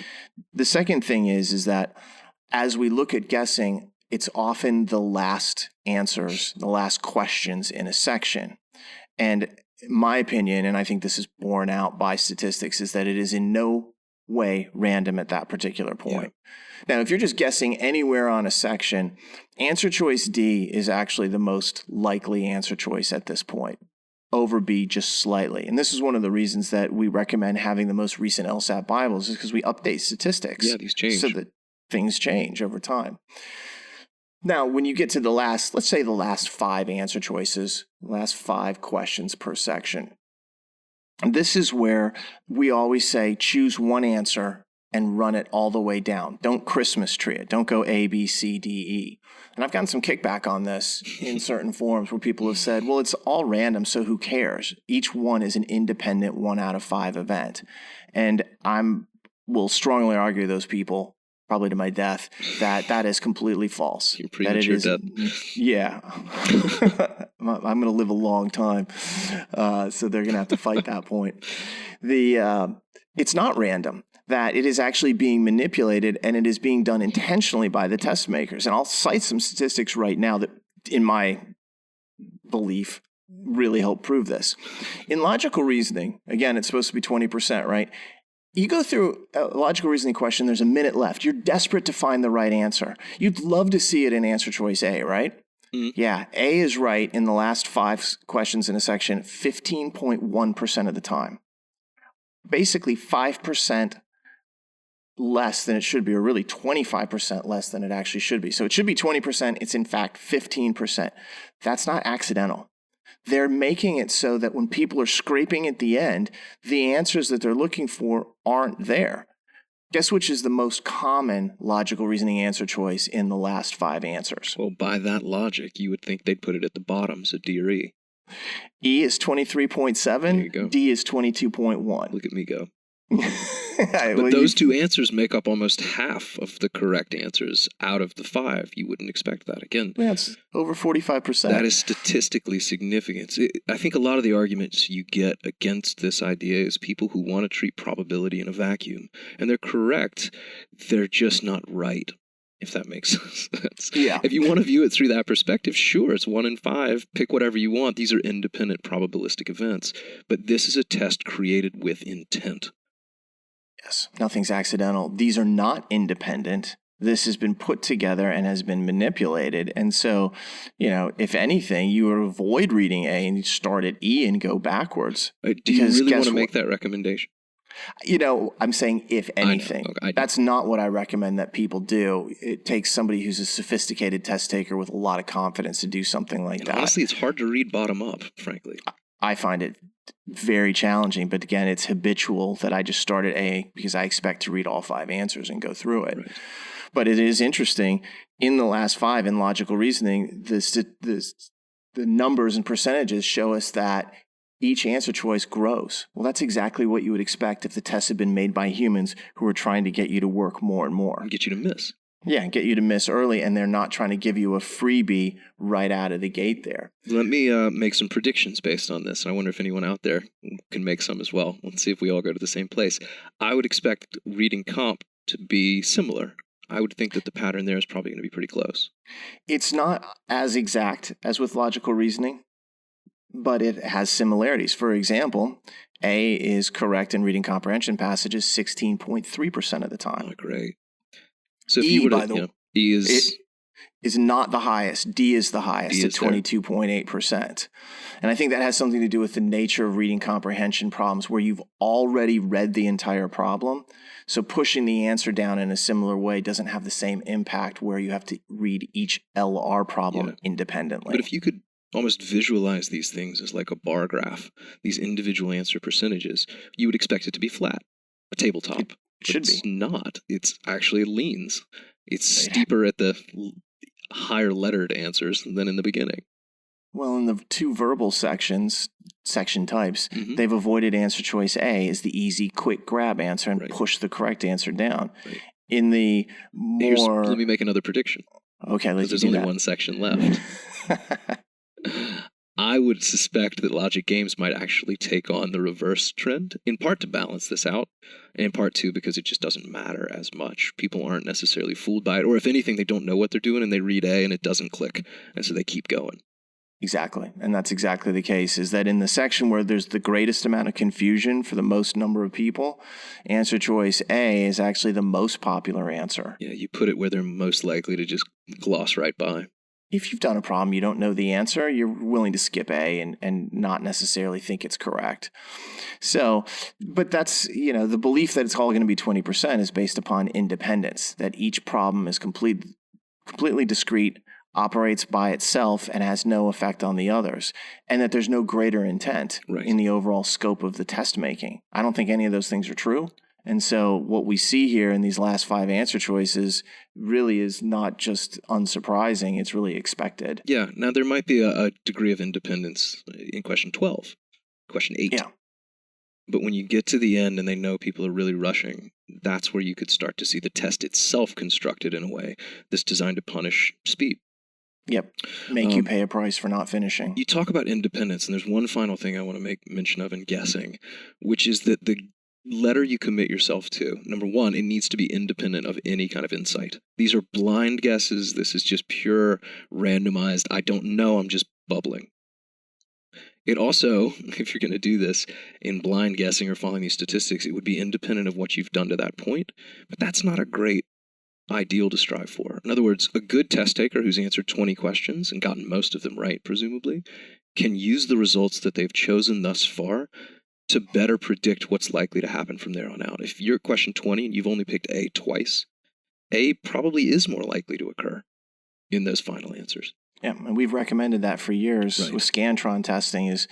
The second thing is that as we look at guessing, it's often the last answers, the last questions in a section. And my opinion, and I think this is borne out by statistics, is that it is in no way random at that particular point. Yeah. Now, if you're just guessing anywhere on a section, answer choice D is actually the most likely answer choice at this point, over B just slightly. And this is one of the reasons that we recommend having the most recent Lsat Bibles, is because we update statistics. Yeah, these change. So that things change over time. Now, when you get to let's say the last 5 answer choices, last 5 questions per section, this is where we always say choose one answer and run it all the way down. Don't Christmas tree it. Don't go A, B, C, D, E. And I've gotten some kickback on this in certain forums where people have said, well, it's all random, so who cares? Each one is an independent 1 out of 5 event. And will strongly argue to those people, probably to my death, that is completely false. You're premature death. Yeah. I'm going to live a long time, so they're going to have to fight that point. It's not random, that it is actually being manipulated, and it is being done intentionally by the test makers. And I'll cite some statistics right now that, in my belief, really help prove this. In logical reasoning, again, it's supposed to be 20%, right? You go through a logical reasoning question, there's a minute left. You're desperate to find the right answer. You'd love to see it in answer choice A, right? Mm-hmm. Yeah, A is right in the last 5 questions in a section 15.1% of the time. Basically 5% less than it should be, or really 25% less than it actually should be. So it should be 20%. It's in fact 15%. That's not accidental. They're making it so that when people are scraping at the end, the answers that they're looking for aren't there. Guess which is the most common logical reasoning answer choice in the last 5 answers? Well, by that logic, you would think they'd put it at the bottom, so D or E. E is 23.7, D is 22.1. Look at me go. But those 2 answers make up almost half of the correct answers out of the 5. You wouldn't expect that. Again, that's over 45%. That is statistically significant. I think a lot of the arguments you get against this idea is people who want to treat probability in a vacuum. And they're correct. They're just not right, if that makes sense. Yeah. If you want to view it through that perspective, sure, it's 1 in 5. Pick whatever you want. These are independent probabilistic events. But this is a test created with intent. Yes, nothing's accidental. These are not independent. This has been put together and has been manipulated. And so, if anything, you would avoid reading A and you start at E and go backwards. Do you really want to make that recommendation? I'm saying if anything. I that's not what I recommend that people do. It takes somebody who's a sophisticated test taker with a lot of confidence to do something like that. Honestly, it's hard to read bottom up, frankly. I find it very challenging, but again, it's habitual that I just start at A because I expect to read all 5 answers and go through it. Right. But it is interesting, in the last 5 in logical reasoning, the numbers and percentages show us that each answer choice grows. Well, that's exactly what you would expect if the tests had been made by humans who are trying to get you to work more and more. And get you to miss. Yeah, get you to miss early, and they're not trying to give you a freebie right out of the gate there. Let me make some predictions based on this. I wonder if anyone out there can make some as well. Let's see if we all go to the same place. I would expect reading comp to be similar. I would think that the pattern there is probably going to be pretty close. It's not as exact as with logical reasoning, but it has similarities. For example, A is correct in reading comprehension passages 16.3% of the time. Oh, great. So if you were to, E is not the highest. D is the highest at 22.8%. And I think that has something to do with the nature of reading comprehension problems where you've already read the entire problem. So pushing the answer down in a similar way doesn't have the same impact where you have to read each LR problem independently. But if you could almost visualize these things as like a bar graph, these individual answer percentages, you would expect it to be flat, a tabletop. It's not. It's actually leans. It's steeper at the higher lettered answers than in the beginning. Well, in the 2 verbal section types, they've avoided answer choice A as the easy, quick grab answer and push the correct answer down. Right. In the more... let me make another prediction. Okay, let's do that. There's only 1 section left. I would suspect that logic games might actually take on the reverse trend, in part to balance this out, and in part too because it just doesn't matter as much. People aren't necessarily fooled by it, or if anything, they don't know what they're doing and they read A and it doesn't click, and so they keep going. Exactly. And that's exactly the case, is that in the section where there's the greatest amount of confusion for the most number of people, answer choice A is actually the most popular answer. Yeah, you put it where they're most likely to just gloss right by. If you've done a problem, you don't know the answer, you're willing to skip A and not necessarily think it's correct. So, but that's, the belief that it's all going to be 20% is based upon independence, that each problem is completely discrete, operates by itself, and has no effect on the others, and that there's no greater intent in the overall scope of the test making. I don't think any of those things are true. And so what we see here in these last 5 answer choices really is not just unsurprising, it's really expected. Yeah, now there might be a degree of independence in question 12, question 8. Yeah. But when you get to the end and they know people are really rushing, that's where you could start to see the test itself constructed in a way that's designed to punish speed. Yep. Make you pay a price for not finishing. You talk about independence, and there's one final thing I want to make mention of in guessing, which is that the letter you commit yourself to, number one, it needs to be independent of any kind of insight. These are blind guesses. This is just pure randomized, I don't know, I'm just bubbling. It also, if you're going to do this in blind guessing or following these statistics, it would be independent of what you've done to that point. But that's not a great ideal to strive for. In other words, a good test taker who's answered 20 questions and gotten most of them right, presumably, can use the results that they've chosen thus far to better predict what's likely to happen from there on out. If you're at question 20 and you've only picked A twice, A probably is more likely to occur in those final answers. Yeah, and we've recommended that for years with Scantron testing is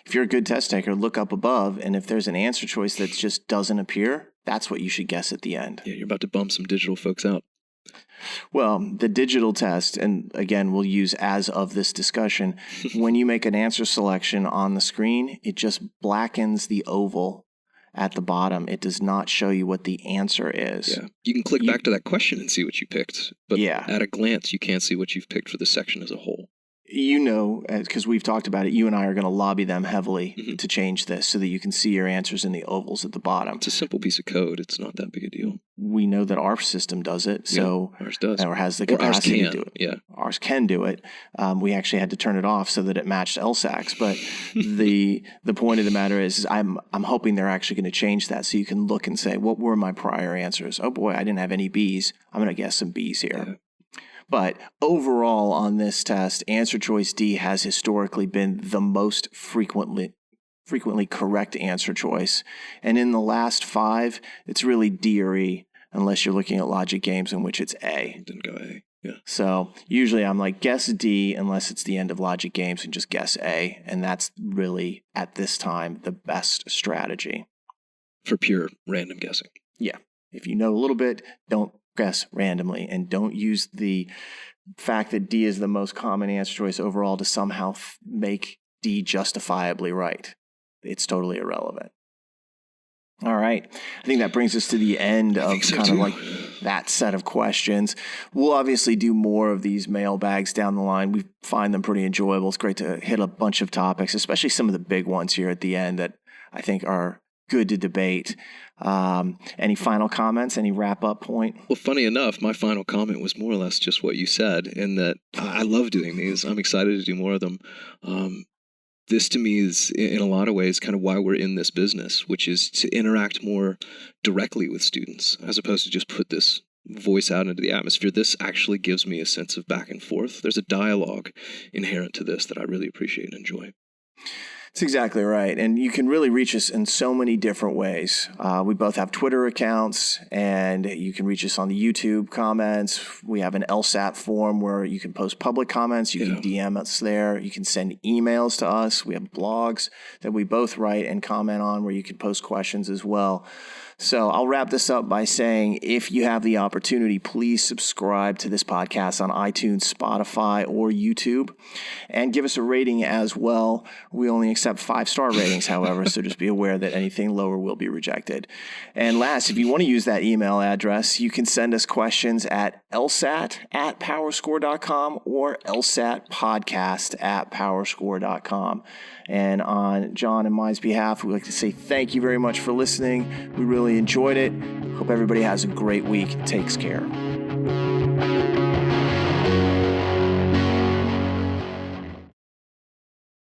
if you're a good test taker, look up above, and if there's an answer choice that just doesn't appear, that's what you should guess at the end. Yeah, you're about to bum some digital folks out. Well, the digital test, and again, we'll use as of this discussion, when you make an answer selection on the screen, it just blackens the oval at the bottom. It does not show you what the answer is. Yeah, you can click back to that question and see what you picked, but at a glance, you can't see what you've picked for the section as a whole. Because we've talked about it, you and I are going to lobby them heavily to change this so that you can see your answers in the ovals at the bottom. It's a simple piece of code. It's not that big a deal. We know that our system does it, so ours does, or has the capacity to do it. Yeah, ours can do it. We actually had to turn it off so that it matched LSAC's. But the point of the matter is, I'm hoping they're actually going to change that so you can look and say, what were my prior answers? Oh boy, I didn't have any B's. I'm going to guess some B's here. Yeah. But overall on this test, answer choice D has historically been the most frequently correct answer choice. And in the last 5, it's really D or E, unless you're looking at logic games in which it's A. Didn't go A, yeah. So usually I'm like, guess D unless it's the end of logic games and just guess A. And that's really, at this time, the best strategy. For pure random guessing. Yeah. If you know a little bit, don't guess randomly, and don't use the fact that D is the most common answer choice overall to somehow make D justifiably right. It's totally irrelevant. All right. I think that brings us to the end of kind of like that set of questions. We'll obviously do more of these mailbags down the line. We find them pretty enjoyable. It's great to hit a bunch of topics, especially some of the big ones here at the end that I think are good to debate. Any final comments? Any wrap-up point? Well, funny enough, my final comment was more or less just what you said, in that I love doing these. I'm excited to do more of them. This, to me, is, in a lot of ways, kind of why we're in this business, which is to interact more directly with students, as opposed to just put this voice out into the atmosphere. This actually gives me a sense of back and forth. There's a dialogue inherent to this that I really appreciate and enjoy. That's exactly right. And you can really reach us in so many different ways. We both have Twitter accounts, and you can reach us on the YouTube comments. We have an Lsat form where you can post public comments. You can DM us there. You can send emails to us. We have blogs that we both write and comment on where you can post questions as well. So I'll wrap this up by saying, if you have the opportunity, please subscribe to this podcast on iTunes, Spotify, or YouTube, and give us a rating as well. We only accept 5-star ratings, however, so just be aware that anything lower will be rejected. And last, if you want to use that email address, you can send us questions at lsat@powerscore.com or lsatpodcast@powerscore.com. And on John and mine's behalf, we'd like to say thank you very much for listening. We really enjoyed it. Hope everybody has a great week. Takes care.